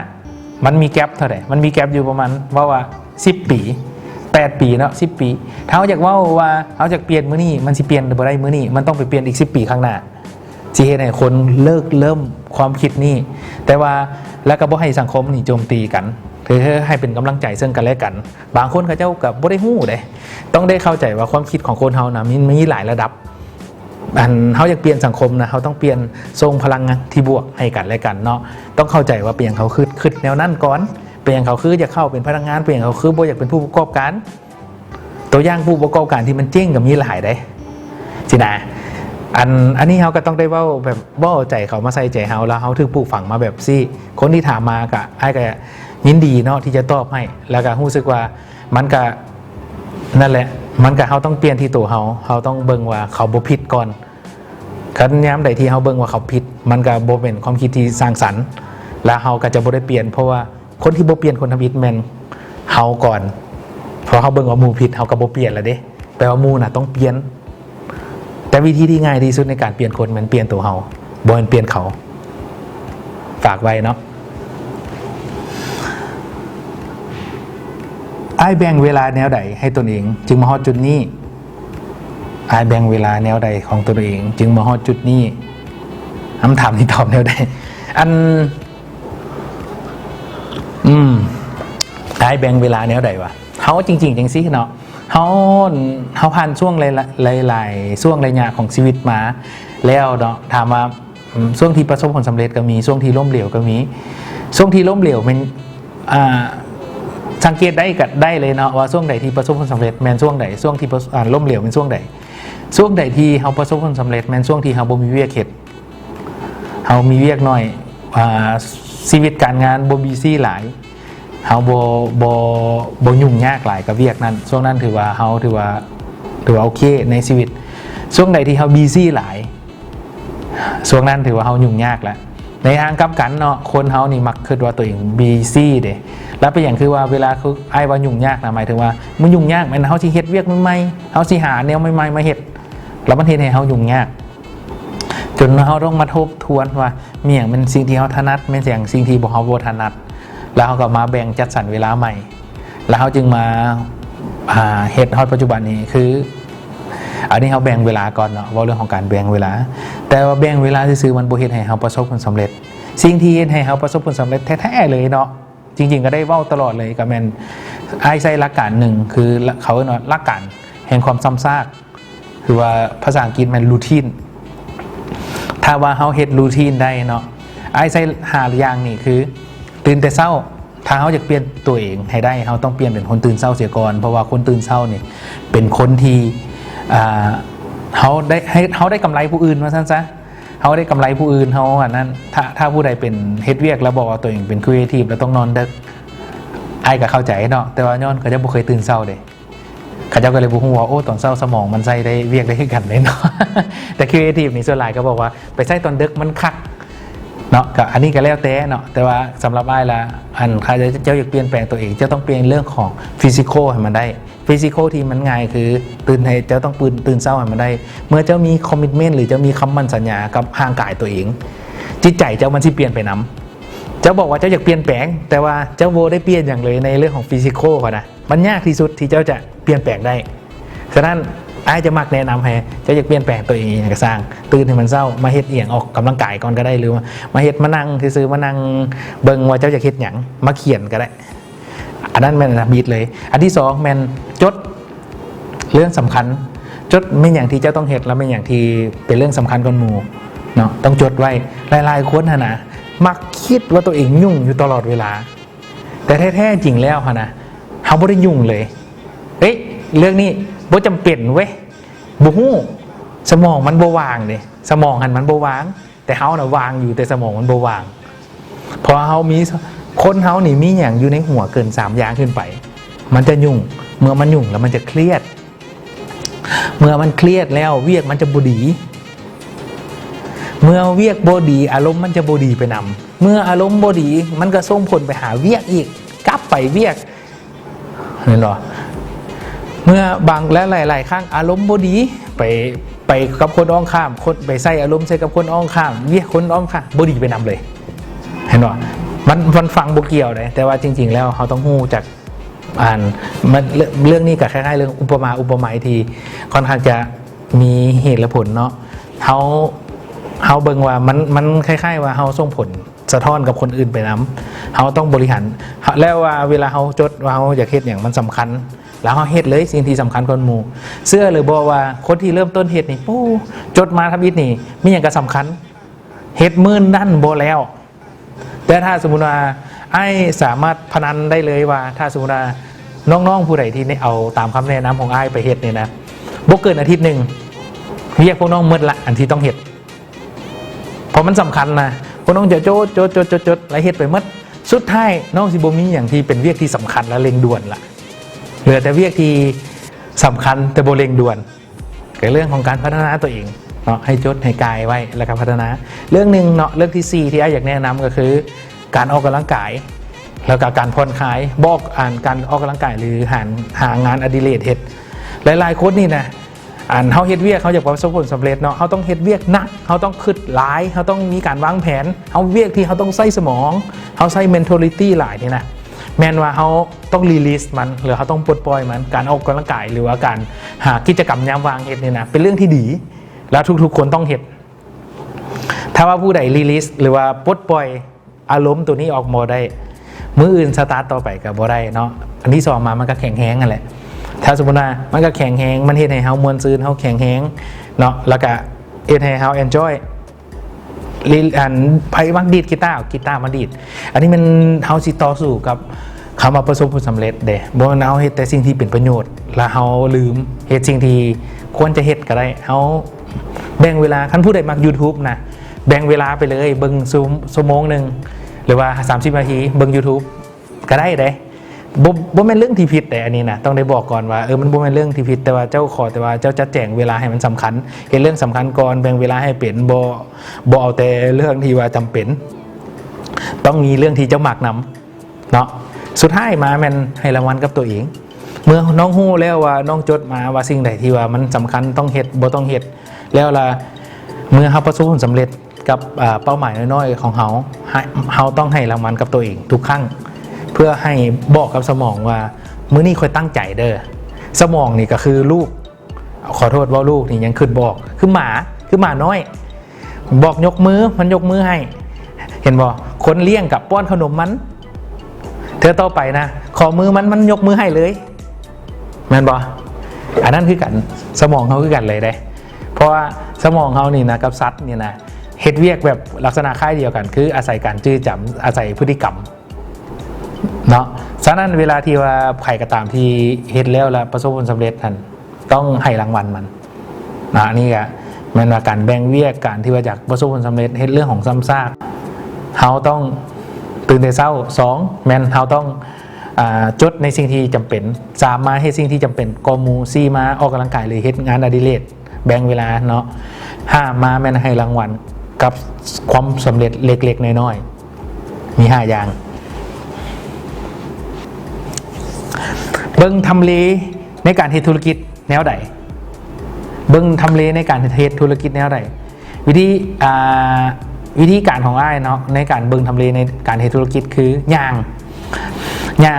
25มันมีแกลบเท่าไหร่มันมีแกลบอยู่ประมาณว่า10 ปี8 ปีเนาะ10 ปีถ้าเขาอยากว่าเขาอยากเปลี่ยนมื้อนี้มันสิเปลี่ยนบ่ได้มื้อนี้มันต้องไปเปลี่ยนอีก10 ปีข้างหน้าสิเฮ็ดให้คนเริ่มความคิดนี้แต่ว่าแล้วก็บ่ให้สังคมนี่โจมตีกันคือให้เป็นกำลังใจซึ่งกันและกันบางคนเขาเจ้ากับบ่ได้ฮู้เด้ต้องได้เข้าใจว่าความคิดของคนเฮานะมีหลายระดับเขาอยากเปลี่ยนสังคมนะเขาต้องเปลี่ยนทรงพลังที่บวกให้กันและกันเนาะต้องเข้าใจว่าเปลี่ยนเขาคือแนวนั้นก่อนเปลี่ยนเขาคือจะเข้าเป็นพนักงานเปลี่ยนเขาคือบ่อยากเป็นผู้ประกอบการตัวอย่างผู้ประกอบการที่มันเจ๊งกับมีหลายได้สินะอันนี้เขาก็ต้องได้ว่าแบบว่าใจเขามาใส่ใจเขาแล้วเขาถึงปลูกฝังมาแบบซี่คนที่ถามมากะไอ้ก็ยินดีเนาะที่จะตอบให้แล้วก็รู้สึกว่ามันก็นั่นแหละมันก็เขาต้องเปลี่ยนที่ตัวเขาต้องเบิ่งว่าเขาบ่ผิดก่อนคันย้ำใดที่เขาเบิ่งว่าเขาผิดมันก็บ่เป็นความคิดที่สร้างสรรค์แล้วเขาก็จะบ่ได้เปลี่ยนเพราะว่าคนที่บ่เปลี่ยนคนทำผิดแม่นเขาก่อนเพราะเขาเบิ่งว่าหมู่ผิดเขาก็บ่เปลี่ยนแล้วเด้แปลว่าหมู่น่ะต้องเปลี่ยนแต่วิธีที่ง่ายที่สุดในการเปลี่ยนคนมันเปลี่ยนตัวเขาบ่มันเปลี่ยนเขาฝากไว้เนาะไอ้แบ่งเวลาแนวใดให้ตนเองจึงมาฮอดจุดนี้ไอ้แบ่งเวลาแนวใดของตนเองจึงมาฮอดจุดนี้คำถามที่ตอบแนวใดไอ้แบ่งเวลาแนวใดวะเขาจริงๆจังซี่เนาะเขาผ่านช่วงหลายช่วงระยะของชีวิตมาแล้วเนาะถามว่าช่วงที่ประสบผลสำเร็จก็มีช่วงที่ล้มเหลวก็มีช่วงที่ล้มเหลวมันสังเกตได้เลยเนาะว่าช่วงใดที่ประสบผลสำเร็จแมนช่วงใดช่วงที่ล้มเหลวเป็นช่วงใดที่เขาประสบผลสำเร็จแมนช่วงที่เขาบ่มีเวียกเฮ็ดเขามีเวียกน้อยชีวิตการงานบ่บีซี่หลายเขาบ่ยุ่งยากหลายกับเวียกนั้นช่วงนั้นถือว่าโอเคในชีวิตช่วงใดที่เขาบีซี่หลายช่วงนั้นถือว่าเขายุ่งยากแล้วในทางกลับกันเนาะคนเขานี่มักคิดว่าตัวเองบีซี่เด้แล้วเป็นอย่างคือว่าเวลาคือไอ้ว่ายุ่งยากนะหมายถึงว่ามันยุ่งยากมันเขาสิเฮ็ดเวียกใหม่ๆเขาสิหาแนวใหม่ๆมาเฮ็ดแล้วมันเฮ็ดให้เขายุ่งยากจนเขาต้องมาทบทวนว่ามีอย่างเป็นสิ่งที่เขาถนัดไม่อย่างสิ่งที่เขาบ่ถนัดแล้วเขาก็มาแบ่งจัดสรรเวลาใหม่แล้วเขาจึงมาเฮ็ดฮอดปัจจุบันนี้คืออันนี้เขาแบ่งเวลาก่อนเนาะว่าเรื่องของการแบ่งเวลาแต่ว่าแบ่งเวลาซื่อๆมันบ่เฮ็ดให้เขาประสบผลสำเร็จสิ่งที่เฮ็ดให้เขาประสบผลสำเร็จแท้ๆเลยเนาะจริงๆก็ได้เว้าตลอดเลยกับแมนไอ้ใช้หลักการหนึ่งคือเขาเนาะหลักการแห่งความซ้ำซากคือว่าภาษาอังกฤษมันรูทีนถ้าว่าเขาเฮ็ดรูทีนได้เนาะไอ้ใช้หาอย่างนี่คือตื่นแต่เช้าถ้าเขาอยากเปลี่ยนตัวเองให้ได้เขาต้องเปลี่ยนเป็นคนตื่นเช้าเสียก่อนเพราะว่าคนตื่นเช้านี่เป็นคนที่เขาได้กำไรผู้อื่นว่าซั่นซะเขาได้กำไรผู้อื่นเขาอันนั้นถ้าผู้ใดเป็นเฮ็ดเวียกแล้วบอกว่าตัวเองเป็นครีเอทีฟแล้วต้องนอนดึกไอ้ก็เข้าใจเนาะแต่ว่าย้อนเขาจะบ่เคยตื่นเช้าเด้เขาเจ้าก็เลยบ่ฮู้ว่าโอ้ตอนเช้าสมองมันใช้ได้เวียกได้คือกันเลยเนาะแต่ครีเอทีฟนี่ส่วนหลายก็บอกว่าไปใช้ตอนดึกมันคักเนาะก็อันนี้ก็แล้วแต่เนาะแต่ว่าสำหรับอ้ายละใครเจ้าอยากเปลี่ยนแปลงตัวเองเจ้าต้องเปลี่ยนเรื่องของฟิสิกอลให้มันได้ฟิสิกอลที่มันง่ายคือตื่นให้เจ้าต้องตื่นเช้าให้มันได้เมื่อเจ้ามีคอมมิตเมนต์หรือเจ้ามีคำมั่นสัญญากับร่างกายตัวเองจิตใจเจ้ามันสิเปลี่ยนไปนํเจ้าบอกว่าเจ้าอยากเปลี่ยนแปลงแต่ว่าเจ้าโวได้เปลี่ยนอย่างเลยในเรื่องของฟิสิกอลก่อนนะมันยากที่สุดที่เจ้าจะเปลี่ยนแปลงได้ฉะนั้นไอ้จะมักแนะนำให้เจ้าอยากเปลี่ยนแปลงตัวเองอย่างก็สร้างตื่นให้มันเช้ามาเฮ็ดเอียงออกกำลังกายก่อนก็ได้หรือมาเฮ็ดมานั่งซื้อมานั่งเบิ่งว่าเจ้าอยากเฮ็ดหยังมาเขียนก็ได้อันนั้นแม่นบีดเลยอันที่2แม่นจดเรื่องสำคัญจดไม่อย่างที่เจ้าต้องเฮ็ดแล้วไม่อย่างที่เป็นเรื่องสำคัญก่อนหมู่เนาะต้องจดไว้หลายๆคนนะมักคิดว่าตัวเองยุ่งอยู่ตลอดเวลาแต่แท้ๆจริงแล้วนะเขาไม่ได้ยุ่งเลยเฮ้ยเรื่องนี้ บ่จำเป็นเว้ยบ่ฮู้สมองมันบ่วางเด้สมองหันมันบ่วางแต่เฮาน่ะวางอยู่แต่สมองมันบ่วางเพราะเฮามีคนเฮานี่มีหยังอยู่ในหัวเกิน3อย่างขึ้นไปมันจะยุ่งเมื่อมันยุ่งแล้วมันจะเครียดเมื่อมันเครียดแล้วเวียกมันจะบ่ดีเมื่อเวียกบ่ดีอารมณ์มันจะบ่ดีไปนำเมื่ออารมณ์บ่ดีมันก็ส่งผลไปหาเวียกอีกกลับไปเวียกเห็นหรอเมื่อบางและหลายๆครั้งอารมณ์บ่ดีไปกับคนอ้องข้ามคนไปใส่อารมณ์ใส่กับคนอ้องข้ามเวียกคนอ้องข้ามบ่ดีไปนำเลยเห็นหรอมันฟังบ่เกี่ยวเลยแต่ว่าจริงๆแล้วเขาต้องฮู้จากมันเรื่องนี้กับคล้ายๆเรื่องอุปมาที่ค่อนข้างจะมีเหตุและผลเนาะเขาเบิ่งว่ามันคล้ายๆว่าเขาส่งผลสะท้อนกับคนอื่นไปน้ำเขาต้องบริหารแล้วว่าเวลาเขาจดว่าเขาอยากเฮ็ดอย่างมันสำคัญแล้วเขาเฮ็ดเลยสิ่งที่สำคัญคนหมู่เสื้อหรือบอกว่าคนที่เริ่มต้นเฮ็ดนี่ปู้จดมาทำอิฐนี่มีอย่างก็สำคัญเฮ็ดมื่นนั่นโบแล้วแต่ถ้าสมมุติว่าไอ้สามารถพนันได้เลยว่าถ้าสมมุติว่าน้องๆผู้ใดที่เอาตามคำแนะนำของไอ้ไปเฮ็ดเนี่ยนะบ่เกินอาทิตย์หนึ่งเรียกพวกน้องมืดละอันที่ต้องเฮ็ดเพราะมันสำคัญนะพวกน้องจะจดและเฮ็ดไปมืดสุดท้ายน้องสิบ่มีอย่างที่เป็นเวียกที่สำคัญและเร่งด่วนละเหลือแต่เวียกที่สำคัญแต่บ่เร่งด่วนกับเรื่องของการพัฒนาตัวเองเนาะให้จดให้กายไว้แล้วก็พัฒนาเรื่องนึงเนาะเรื่องที่4ที่ไอ้อยากแนะนำก็คือการออกกำลังกายแล้วก็การผ่อนคลายบอกการออกกำลังกายหรือหางานอดิเรกเฮ็ดหลายๆคนนี่นะเขาเฮ็ดเวียกเขาอยากประสบผลสำเร็จเนาะเขาต้องเฮ็ดเวียกหนักเขาต้องคิดหลายเขาต้องมีการวางแผนเขาเวียกที่เขาต้องใส่สมองเขาใส่ mentality หลายนี่นะแม้นว่าเขาต้องรีลีสมันหรือเขาต้องปลดปล่อยมันการออกกำลังกายหรือว่าการหากิจกรรมยามว่างเฮ็ดนี่นะเป็นเรื่องที่ดีแล้วทุกๆคนต้องเฮ็ดถ้าว่าผู้ใดรีลีสหรือว่าปลดปล่อยอารมณ์ตัวนี้ออกมาได้มื้ออื่นสตาร์ทต่อไปก็บ่ได้เนาะอันที่2มามันก็แข็งแฮงนั่นแหละถ้าสมมุติว่ามันก็แข็งแฮงมันเฮ็ดให้เฮามวนซื่นเฮาแข็งแฮงเนาะแล้วก็เฮ็ดให้เฮาเอนจอยไผมักดีดกีตาร์มาดีดอันนี้มันเฮาสิต่อสู้กับคำว่าประสบผลสำเร็จเด้บ่เฮาเฮ็ดแต่สิ่งที่เป็นประโยชน์แล้วเฮาลืมเฮ็ดสิ่งที่ควรจะเฮ็ดก็ได้เฮาแบ่งเวลาคันผู้ใดมัก YouTube นะแบ่งเวลาไปเลยเบิ่งชั่วโมงนึงหรือว่า30นาทีเบิ่ง YouTube ก็ได้เด้บ่แม่นเรื่องที่ผิดแต่อันนี้นะต้องได้บอกก่อนว่ามันบ่แม่นเรื่องที่ผิดแต่ว่าเจ้าขอแต่ว่าเจ้าจะแจงเวลาให้มันสำคัญเห็นเรื่องสำคัญก่อนแบ่งเวลาให้เป็นบ่เอาแต่เรื่องที่ว่าจำเป็นต้องมีเรื่องที่เจ้ามักนำเนาะสุดท้ายมาแม่นให้รางวัลกับตัวเองเมื่อน้องฮู้แล้วว่าน้องจดมาว่าสิ่งใดที่ว่ามันสำคัญต้องเฮ็ดบ่ต้องเฮ็ดแล้วล่ะเมื่อเฮาประสบผลสำเร็จกับเป้าหมายน้อยๆของเฮาต้องให้รางวัลกับตัวเองทุกครั้งเพื่อให้บอกกับสมองว่ามื้อนี้ค่อยตั้งใจเด้อสมองนี่ก็คือลูกขอโทษว่าลูกนี่ยังขึ้นบอกคือหมาน้อยบอกยกมือมันยกมือให้เห็นบ่คนเลี้ยงกับป้อนขนมมันเธอต่อไปนะขอมือมันยกมือให้เลยแม่นบ่อันนั้นคือกันสมองเขาคือกันเลยได้เพราะว่าสมองเขานี่นะกับสัตว์นี่นะเฮ็ดเวียกแบบลักษณะคล้ายเดียวกันคืออาศัยการจื้อจำอาศัยพฤติกรรมเนาะฉะนั้นเวลาที่ว่าใครก็ตามที่เฮ็ดแล้วประสบผลสำเร็จท่านต้องให้รางวัลมันนะนี่ก็แม้นว่าการแบ่งเวียกการที่ว่าจากประสบผลสำเร็จเฮ็ดเรื่องของซ้ำซากเฮาต้องตื่นแต่เช้า2แม่นเฮาต้องจดในสิ่งที่จำเป็น3มาเฮ็ดสิ่งที่จำเป็นกอมู4มาออกกำลังกายหรือเฮ็ดงานอดิเรกแบ่งเวลาเนาะ5มาแม่นให้รางวัลกับความสำเร็จเล็กๆน้อยๆมี5อย่างเบิ่งทำเลในการเฮ็ดธุรกิจแนวใดเบิ่งทำเลในการเฮ็ดธุรกิจแนวใดวิธีการของอ้ายเนาะในการเบิ่งทำเลในการเฮ็ดธุรกิจคือย่าง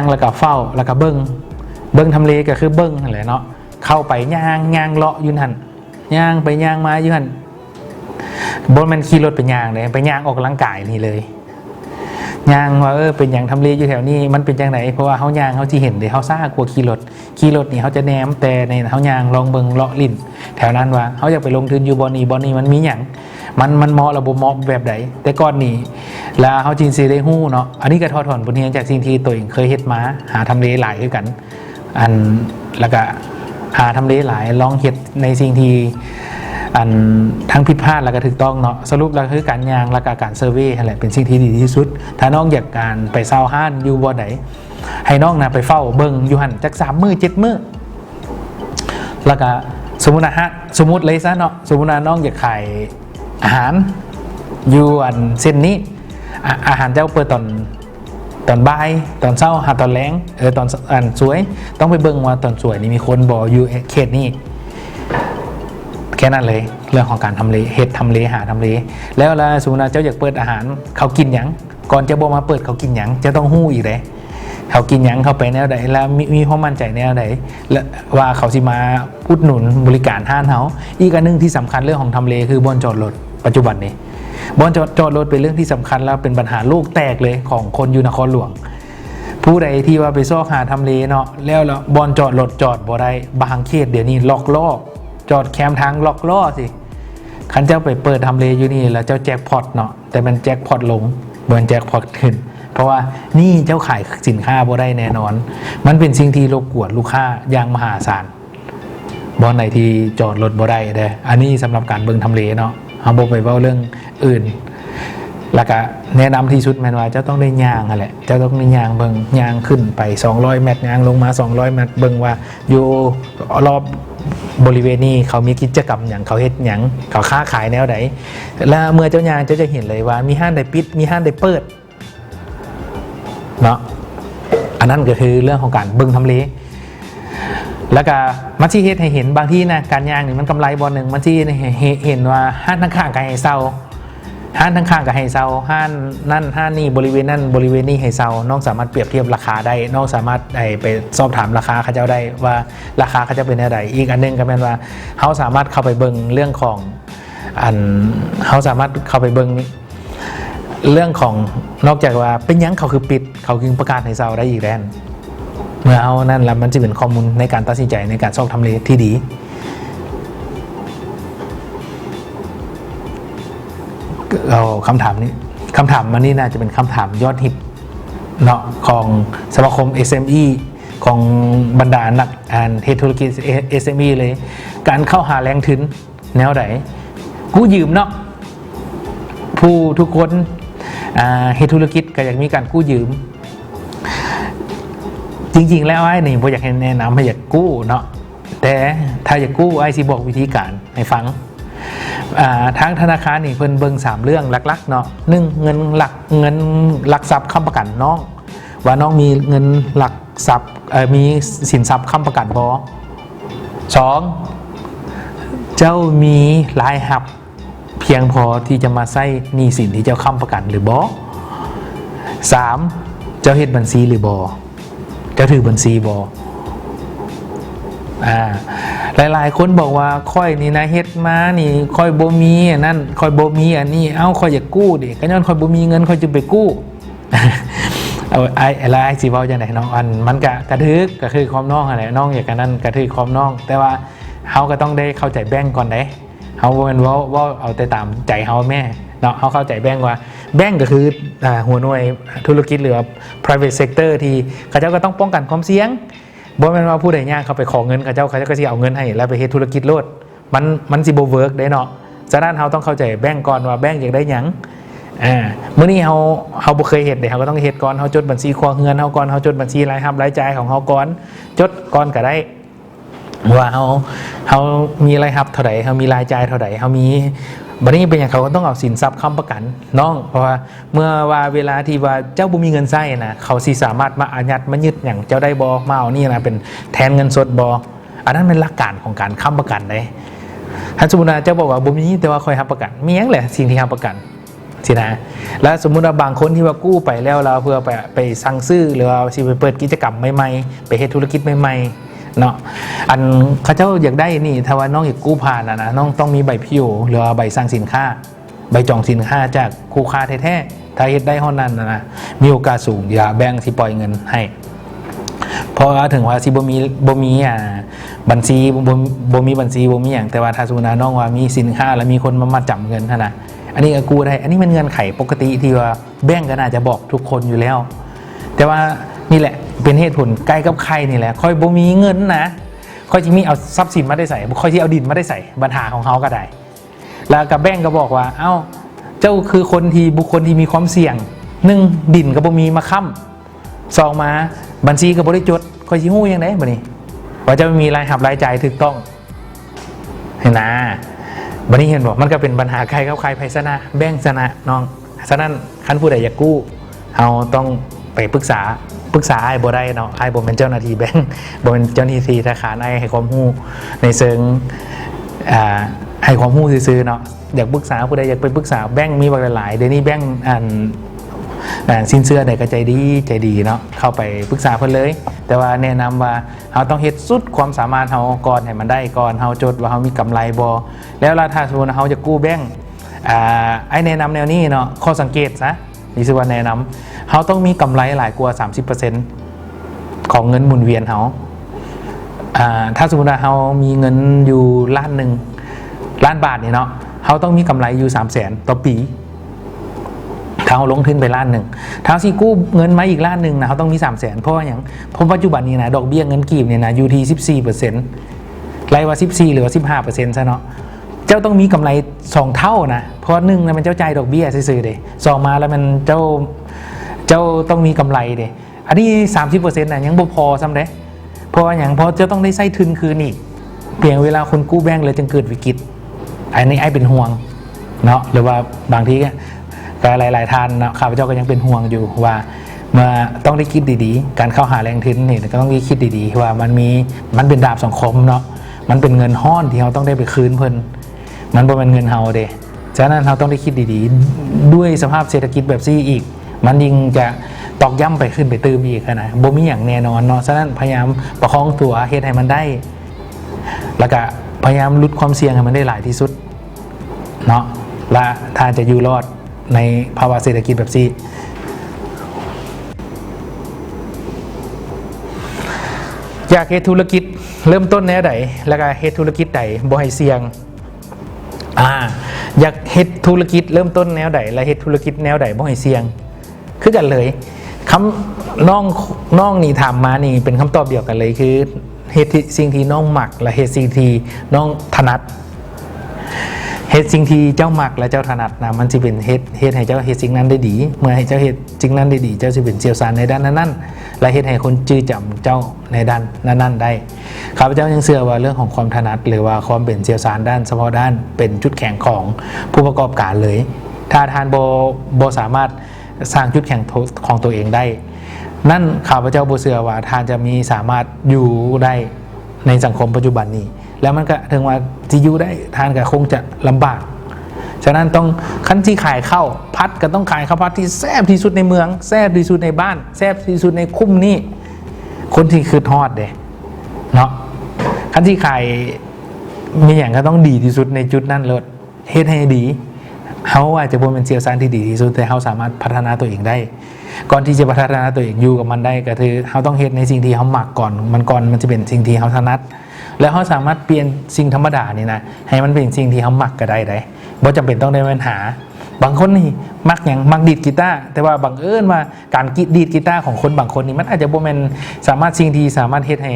แล้วก็เฝ้าแล้วก็เบิ่งทำเลก็คือเบิ่งนั่นแหละเนาะเข้าไปย่างเลาะอยู่นั่นย่างไปย่างมาอยู่นั่นบ่แม่นขี่รถไปย่างเลยไปย่างออกกำลังกายนี่เลยย่างว่าเป็นอย่างทำเลอยู่แถวนี้มันเป็นอย่างไหนเพราะว่าเขาย่างเขาที่เห็นเดี๋ยวเขาซ่ากลัวขี่รถนี่เขาจะแนมแต่ในเขาย่างลองเบิ่งเลาะลิ้นแถวนั้นว่าเขาอยากไปลงทุนอยู่บอนนี้มันมีอย่างมันเหมาะระบบเหมาะแบบไหนแต่ก่อนนี้แล้วเขาจริงซีได้ฮู้เนาะอันนี้ก็ทอดถอนบทเรียนจากสิ่งที่ตัวเองเคยเฮ็ดมาหาทำเลหลายคือกันแล้วก็ หาทำเลหลายลองเฮ็ดในสิ่งที่อันทั้งผิดพลาดแล้วก็ถูกต้องเนาะสรุปแล้วคือการยางและการเซอร์เวย์นั่นแหละเป็นสิ่งที่ดีที่สุดถ้าน้องอยากการไปเซาห้านอยู่บ่ไหนให้น้องนะไปเฝ้าเบิ่งอยู่หันจัก3 มื้อ 7 มื้อแล้วก็สมมุติเลยซะเนาะสมมุติน้องอยากขายอาหารอยู่อันเส้นนี้อาหารเจ้าเปิดตอนบ่ายตอนเช้าหาตอนแรงตอนอันสวยต้องไปเบิ่งว่าตอนสวยนี่มีคนบ่อยู่เขตนี้แค่นั้นเลยเรื่องของการทำเลเฮ็ดทำเลหาทำเลแล้วสมมุติเจ้าอยากเปิดอาหารเขากินหยังก่อนจะบ่มาเปิดเขากินหยังจะต้องฮู้อีกเลยเขากินหยังเขาไปแนวใดแล้วมีความมั่นใจแนวใดและว่าเขาสิมาอุดหนุนบริการห้านเขาอีกอันนึงที่สำคัญเรื่องของทำเลคือบ่อนจอดรถปัจจุบันนี้บ่อนจอดรถเป็นเรื่องที่สำคัญแล้วเป็นปัญหาลูกแตกเลยของคนอยู่นครหลวงผู้ใดที่ว่าไปซอกหาทำเลเนาะแล้วบ่อนจอดรถจอดบ่ได้บางเขตเดี๋ยวนี้ล็อกล้อจอดแคมทางล็อกล้อสิคันเจ้าไปเปิดทำเลอยู่นี่แล้วเจ้าแจ็คพอตเนาะแต่มันแจ็คพอตลงเหมือนแจ็คพอตขึ้นเพราะว่านี่เจ้าขายสินค้าบ่ได้แน่นอนมันเป็นสิ่งที่รบกวนลูกค้าอย่างมหาศาลบ่อนไหนที่จอดรถบ่ได้เด้ออันนี้สำหรับการเบิ่งทำเลเนาะเอาบ่ไปเว้าเรื่องอื่นแล้วก็แนะนำที่สุดแม่นว่าเจ้าต้องได้ย่างนั่นแหละเจ้าต้องได้ย่างเบิ่งย่างขึ้นไป200 เมตรย่างลงมา200 เมตรเบิ่งว่าอยู่รอบบริเวณนี้เขามีกิจกรรมอย่างเขาเฮ็ดอย่างเขาค้าขายแนวไหนแล้วเมื่อเจ้ายางเจ้าจะเห็นเลยว่ามีห้างใดปิดมีห้างใดเปิดเนาะอันนั้นก็คือเรื่องของการเบิ่งทำเลแล้วก็มัที่เฮ็ดให้เห็นบางที่นะการย่างนี่มันกำไรบอลหนึ่งมัที่เห็นว่าห้างข้างๆกับให้เซาห้างข้างๆกับให้เซาห้างนั่นห้างนี่บริเวณนั่นบริเวณนี้ให้เซาน้องสามารถเปรียบเทียบราคาได้น้องสามารถไปสอบถามราคาเขาเจ้าได้ว่าราคาเขาจะเป็นอะไรอีกอันนึงก็เป็นว่าเขาสามารถเข้าไปเบิ่งเรื่องของเขาสามารถเข้าไปเบิ่งเรื่องของนอกจากว่าเป็นยังเขาคือปิดเขาคือประกาศให้เซาได้อีกแล้วเมื่อเอานั่นแล้วมันจะเป็นข้อมูลในการตัดสินใจในการซอกทำเลที่ดีเอาคำถามมันนี่น่าจะเป็นคำถามยอดฮิตเนาะของสมาคม SME ของบรรดานักเทคธุรกิจ SME เลยการเข้าหาแรงทุนแนวไหนกู้ยืมเนาะผู้ทุกคนเฮธุรกิจก็อยากมีการกู้ยืมจริงๆแล้วไอ้นี่ผมอยากให้แนะนำให้อยากกู้เนาะแต่ถ้าอยากกู้ไอ้สิบอกวิธีการให้ฟังทางธนาคารนี่เพิ่นเบิ่ง3เรื่องหลักๆเนาะ1เงินหลักทรัพย์ค้ำประกันน้องว่าน้องมีเงินหลักทรัพย์มีสินทรัพย์ค้ำประกันบ่2เจ้ามีรายรับเพียงพอที่จะมาใช้หนี้สินที่เจ้าค้ำประกันหรือบ่3เจ้าเฮ็ดบัญชีหรือบ่เจ้าถือบัญชีบ่หลายๆคนบอกว่าค่อยนี่นะเฮ็ดมานี่ค่อยบ่มีนั่นค่อยบ่มีอันนี้เอ้าค่อยอยากกู้ดิก็ย้อนค่อยบ่มีเงินค่อยจึงไปกู้เอาไอ้สิเว้าจังได๋น้องอันมันก็กระทึกก็คือความน้องอะไรน้องอยากกันนั้นกระทึกความน้องแต่ว่าเฮาก็ต้องได้เข้าใจแบงก์ก่อนเด้เฮาบ่แม่นว่าเอาแต่ตามใจเฮาแม่เนาะเฮาเข้าใจแบงก์ว่าแบงก์ก็คือหัวหน่วยธุรกิจหรือ private sector ที่เขาเจ้าก็ต้องป้องกันความเสี่ยงบ่แม่นว่าผู้ใดย่างเขาไปขอเงินเขาเจ้าก็สิเอาเงินให้แล้วไปเฮ็ดธุรกิจโลดมันสิบ่เวิร์กได้เนาะฉะนั้นเฮาต้องเข้าใจแบงก์ก่อนว่าแบงก์อยากได้หยังมื้อนี้เฮาบ่เคยเฮ็ดเด้เฮาก็ต้องเฮ็ดก่อนเฮาจดบัญชีครัวเรือนเฮาก่อนเฮาจดบัญชีรายรับรายจ่ายของเฮาก่อนจดก่อนก็ได้ว่าเฮามีรายรับเท่าใดเฮามีรายจ่ายเท่าใดเฮามีบัดนี้เป็นอย่างเขาก็ต้องเอาสินทรัพย์ค้ำประกันน้องเพราะว่าเมื่อว่าเวลาที่ว่าเจ้าบ่มีเงินใช้นะเขาสิสามารถมาอายัดมายึดอย่างเจ้าได้บ่มาเอานี่นะเป็นแทนเงินสดบ่อันนั้นเป็นหลักการของการค้ำประกันได้ถ้าสมมุติว่าเจ้าบอกว่าบ่มีแต่ว่าคอยค้ำประกันมีหยังแหละสิ่งที่ค้ำประกันสินะแล้วสมมุติว่าบางคนที่ว่ากู้ไปแล้วเราเพื่อไปสั่งซื้อหรือว่าสิไปเปิดกิจกรรมใหม่ๆไปเฮ็ดธุรกิจใหม่ๆเนาะอันเขาเจ้าอยากได้นี่ถ้าว่าน้องอยากกู้ผ่านนะน้องต้องมีใบพิวหรือว่าใบสั่งสินค้าใบจองสินค้าจากคู่ค้าแท้ๆถ้าเฮ็ดได้เท่านั้นนะมีโอกาสสูงอย่าแบงค์สิปล่อยเงินให้เพราะถึงว่าสิบ่มีบัญชีบ่มีบัญชีบ่มีอย่างแต่ว่าถ้าสมมุติน้องว่ามีสินค้าแล้วมีคนมาจับเงินเท่านั้นอันนี้ก็กู้ได้อันนี้มันเงื่อนไขปกติที่ว่าแบงค์ก็น่าจะบอกทุกคนอยู่แล้วแต่ว่านี่แหละเป็นเหตุผลใกล้กับใครนี่แหละค่อยบ่มีเงินนะ ค่อยจะมีเอาทรัพย์สินมาได้ใส่ค่อยที่เอาดินมาได้ใส่ปัญหาของเขาก็ได้แล้วกับแบงก์ก็บอกว่าเอ้าเจ้าคือคนที่บุคคลที่มีความเสี่ยง1ดินก็บ่มีมาค้ำ2มาบัญชีก็บ่ได้จดค่อยสิฮู้ยังไงบัดนี้ว่าจะมีรายรับรายจ่ายถูกต้องเห็นนะบัดนี้เห็นบอกมันก็เป็นปัญหาใครกับใครไผชนะแบงก์ชนะน้องฉะนั้นคันผู้ใดอยากกู้เฮาต้องไปปรึกษาอ้ายบ่ได้เนาะอ้ายบ่เป็นเจ้าหน้าที่แบงก์บ่เป็นเจ้าหน้าที่ธนาคารอ้ายให้ความรู้ในเชิงให้ความรู้ซื่อๆเนาะอยากปรึกษาผู้ใดอยากไปปรึกษาแบงก์มีบักหลายเดี๋ยวนี้แบงก์สินเชื่อได้ก็ใจดีเนาะเข้าไปปรึกษาเพิ่นเลยแต่ว่าแนะนำว่าเราต้องเฮ็ดสุดความสามารถเราก่อนให้มันได้ก่อนเราจดว่าเรามีกำไรบ่แล้วถ้าสมมุติเราจะกู้แบงก์ไอ้แนะนำแนวนี้เนาะข้อสังเกตซะนี่คือว่าแนะนำเราต้องมีกำไรหลายกว่า 30% ของเงินหมุนเวียนเราถ้าสมมติว่าเรามีเงินอยู่ล้านบาทนี่เนาะเราต้องมีกำไรอยู่300,000ต่อปีถ้าเราลงทุนไปล้านหนึ่งถ้าสิกู้เงินมาอีกล้านหนึ่งนะเขาต้องมี300,000เพราะว่าอย่างเพราะปัจจุบันนี้นะดอกเบี้ยเงินกีบเนี่ยนะอยู่ที่ 14%ไรว่า14หรือว่า 15%ซะเนาะเจ้าต้องมีกำไร2เท่านะเพราะ1นะมันเจ้าจ่ายดอกเบี้ยซื่อๆเด้2มาแล้วมันเจ้าต้องมีกำไรเด้อันนี้ 30% นะยังบ่พอซ้ำเด้เพราะว่าอย่างเพราะจะต้องได้ใช้ทุนคืนอีกเพียงเวลาคนกู้แบงก์เลยจึงเกิดวิกฤตอันนี้ไอ้เป็นห่วงเนาะหรือว่าบางทีก็หลายท่านนะข้าพเจ้าก็ยังเป็นห่วงอยู่ว่าเมื่อต้องได้คิดดีๆการเข้าหาแรงทุนนี่ก็ต้องได้คิดดีๆว่ามันเป็นดาบสังคมเนาะมันเป็นเงินห้อนที่เราต้องได้ไปคืนเพิ่นมันบ่เป็นเงินเฮาเด้ฉะนั้นเราต้องได้คิดดีๆด้วยสภาพเศรษฐกิจแบบซี่อีกมันยิ่งจะตอกย้ำไปขึ้นไปเติมอีกนะบ่มีอย่างแน่นอนเนาะฉะนั้นพยายามประคองตัวเฮ็ดให้มันได้แล้วก็พยายามลดความเสี่ยงให้มันได้หลายที่สุดเนาะและถ้าจะอยู่รอดในภาวะเศรษฐกิจแบบนี้อยากเฮ็ดธุรกิจเริ่มต้นแนวใดแล้วก็เฮ็ดธุรกิจใดบ่ให้เสี่ยงอยากเฮ็ดธุรกิจเริ่มต้นแนวใดและเฮ็ดธุรกิจแนวใดบ่ให้เสี่ยงคือกันเลยคำน้องนี่ถามมานี่เป็นคำตอบเดียวกันเลยคือเฮ็ดสิ่งที่น้องมักและเฮ็ดสิ่งที่น้องถนัดเฮ็ดสิ่งที่เจ้ามักและเจ้าถนัดนะมันสิเป็นเฮ็ดให้เจ้าเฮ็ดสิ่งนั้นได้ดีเมื่อให้เจ้าเฮ็ดสิ่งนั้นได้ดีเจ้าสิเป็นเชี่ยวชาญในด้านนั้นๆและเฮ็ดให้คนจื้อจำเจ้าในด้านนั้นๆได้ข้าพเจ้ายังเชื่อว่าเรื่องของความถนัดหรือว่าความเป็นเชี่ยวชาญด้านเฉพาะด้านเป็นจุดแข็งของผู้ประกอบการเลยถ้าท่านบ่สามารถสร้างจุดแข็งของตัวเองได้นั่นข้าพเจ้าบ่เชื่อว่าท่านจะมีสามารถอยู่ได้ในสังคมปัจจุบันนี้แล้วมันก็ถึงว่าที่อยู่ได้ท่านก็คงจะลำบากฉะนั้นต้องขั้นที่ขายข้าวพัดก็ต้องขายข้าวพัดที่แซ่บที่สุดในเมืองแซ่บที่สุดในบ้านแซ่บที่สุดในคุ้มนี่คนที่คือทอดเด้เนาะขั้นที่ขายมีอย่างก็ต้องดีที่สุดในจุดนั้นเลยเฮ็ดให้ดีเขาอาจจะเป็นเชี่ยวชาญที่ดีที่สุดแต่เขาสามารถพัฒนาตัวเองได้ก่อนที่จะพัฒนาตัวเองอยู่กับมันได้ก็คือเขาต้องเฮ็ดในสิ่งที่เขาหมักก่อนมันจะเป็นสิ่งที่เขาถนัดแล้วเขาสามารถเปลี่ยนสิ่งธรรมดานี่นะให้มันเป็นสิ่งที่เขาหมักก็ได้บ่จำเป็นต้องได้ปัญหาบางคนนี่มักอย่างมักดีดกีตาร์แต่ว่าบังเอิญว่าการดีดกีตาร์ของคนบางคนนี่มันอาจจะบ่แม่นสามารถสิ่งที่สามารถเฮ็ดให้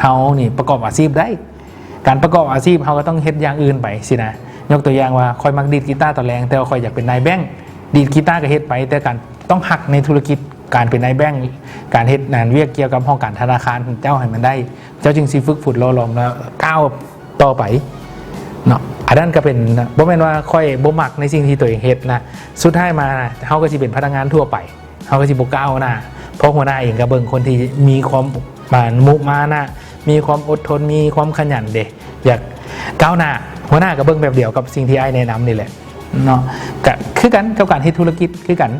เฮานี่ประกอบอาชีพได้การประกอบอาชีพเฮาก็ต้องเฮ็ดอย่างอื่นไปสินะยกตัวอย่างว่าคอยมักดีดกีตาร์ตอนแรงแต่ว่าคอยอยากเป็นนายแบงค์ดีดกีตาร์ก็เฮ็ดไปแต่การต้องหักในธุรกิจการเป็นนายแบงค์การเฮ็ดงานเวียกเกี่ยวกับห้องการธนาคารเจ้าให้มันได้เจ้าจึงสิฝึกฝนรอลมแล้วก้าวต่อไปเนาะอันนั้นก็เป็นบ่แม่นว่าค่อยบ่มักในสิ่งที่ตัวเองเฮ็ดนะสุดท้ายมาเฮาก็สิเป็นพนักงานทั่วไปเฮาก็สิบ่ก้าวหน้าเพราะหัวหน้าเองก็เบิ่งคนที่มีความมุมานะมีความอดทนมีความขยันเด้อยากก้าวหน้าหัวหน้าก็เบิ่งแบบเดียวกับสิ่งที่ไอ้แนะนำนี่แหละเนาะก็คือกันกับการเฮ็ดธุรกิจคือกัน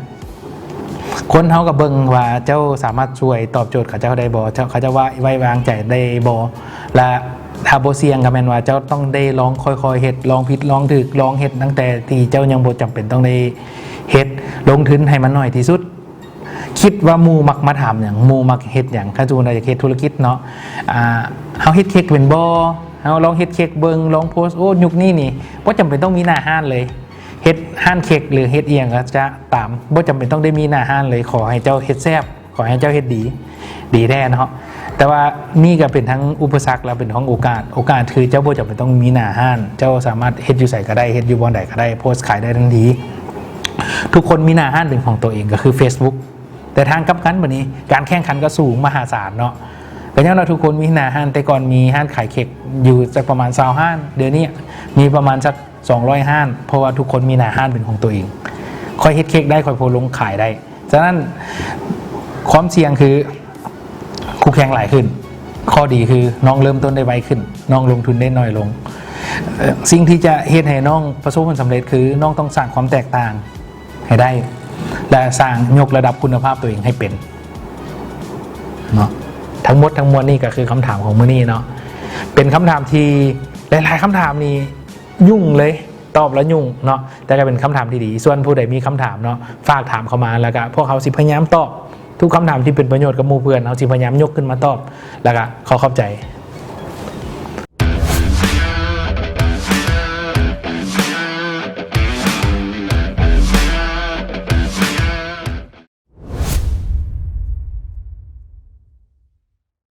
คนเฮากับเบิ่งว่าเจ้าสามารถช่วยตอบโจทย์เขาเจ้าได้บ่เขาจะว่าไว้วางใจได้บ่และถ้าบ่เสี่ยงก็แม่นว่าเจ้าต้องได้ลองค่อยๆเฮ็ดลองผิดลองถูกลองเฮ็ดตั้งแต่ที่เจ้ายังบ่จำเป็นต้องได้เฮ็ดลงทุนให้มันน้อยที่สุดคิดว่าหมู่มักมาถามหยังหมู่มักเฮ็ดหยังถ้าจูนอยากเฮ็ดธุรกิจเนาะเฮาเฮ็ดเค้กเป็นบ่เฮาลองเฮ็ดเค้กเบิ่งลองโพสต์โอ้ยุคนี้นี่บ่จำเป็นต้องมีหน้าห้านเลยเฮ็ดห้านเค้กหรือเฮ็ดเอียงก็จะตามบ่จำเป็นต้องได้มีหน้าห้านเลยขอให้เจ้าเฮ็ดแซ่บขอให้เจ้าเฮ็ดดีแท้เนาะแต่ แต่ว่านี่ก็เป็นทั้งอุปสรรคและเป็นทั้งโอกาสคือเจ้าบ่จำเป็นต้องมีหน้าห้านเจ้าสามารถเฮ็ดอยู่ใส่ก็ได้เฮ็ดอยู่บ่อนใดก็ได้โพสต์ขายได้ทันทีทุกคนมีหน้าห้านเป็นของตัวเองก็คือ Facebook แต่ทางกลับกันบัดนี้การแข่งขันก็สูงมหาศาลเนาะก็อย่างเราทุกคนมีหน้าห้านแต่ก่อนมีห้านขายเค้กอยู่สักประมาณ20ห้านเดี๋ยวนี้มีประมาณสัก200ห้านเพราะว่าทุกคนมีหน้าห้านเป็นของตัวเองค่อยเฮ็ดเค้กได้ค่อยโพสต์ลงขายได้ฉะนั้นความเสี่ยงคือคู่แข่งหลายขึ้นข้อดีคือน้องเริ่มต้นได้ไวขึ้นน้องลงทุนได้น้อยลงสิ่งที่จะเฮ็ดให้น้องประสบผลสำเร็จคือน้องต้องสร้างความแตกต่างให้ได้และสร้างยกระดับคุณภาพตัวเองให้เป็นเนาะทั้งหมดทั้งมวลนี่ก็คือคำถามของมื้อนี้เนาะเป็นคำถามที่หลายๆคำถามนี่ยุ่งเลยตอบแล้วยุ่งเนาะแต่ก็เป็นคำถามที่ดีส่วนผู้ใดมีคำถามเนาะฝากถามเข้ามาแล้วก็พวกเขาสิพยายามตอบทุกคำถามที่เป็นประโยชน์กับหมู่เพื่อนเอาสิพยายามยกขึ้นมาตอบแล้วก็ขอขอบใจ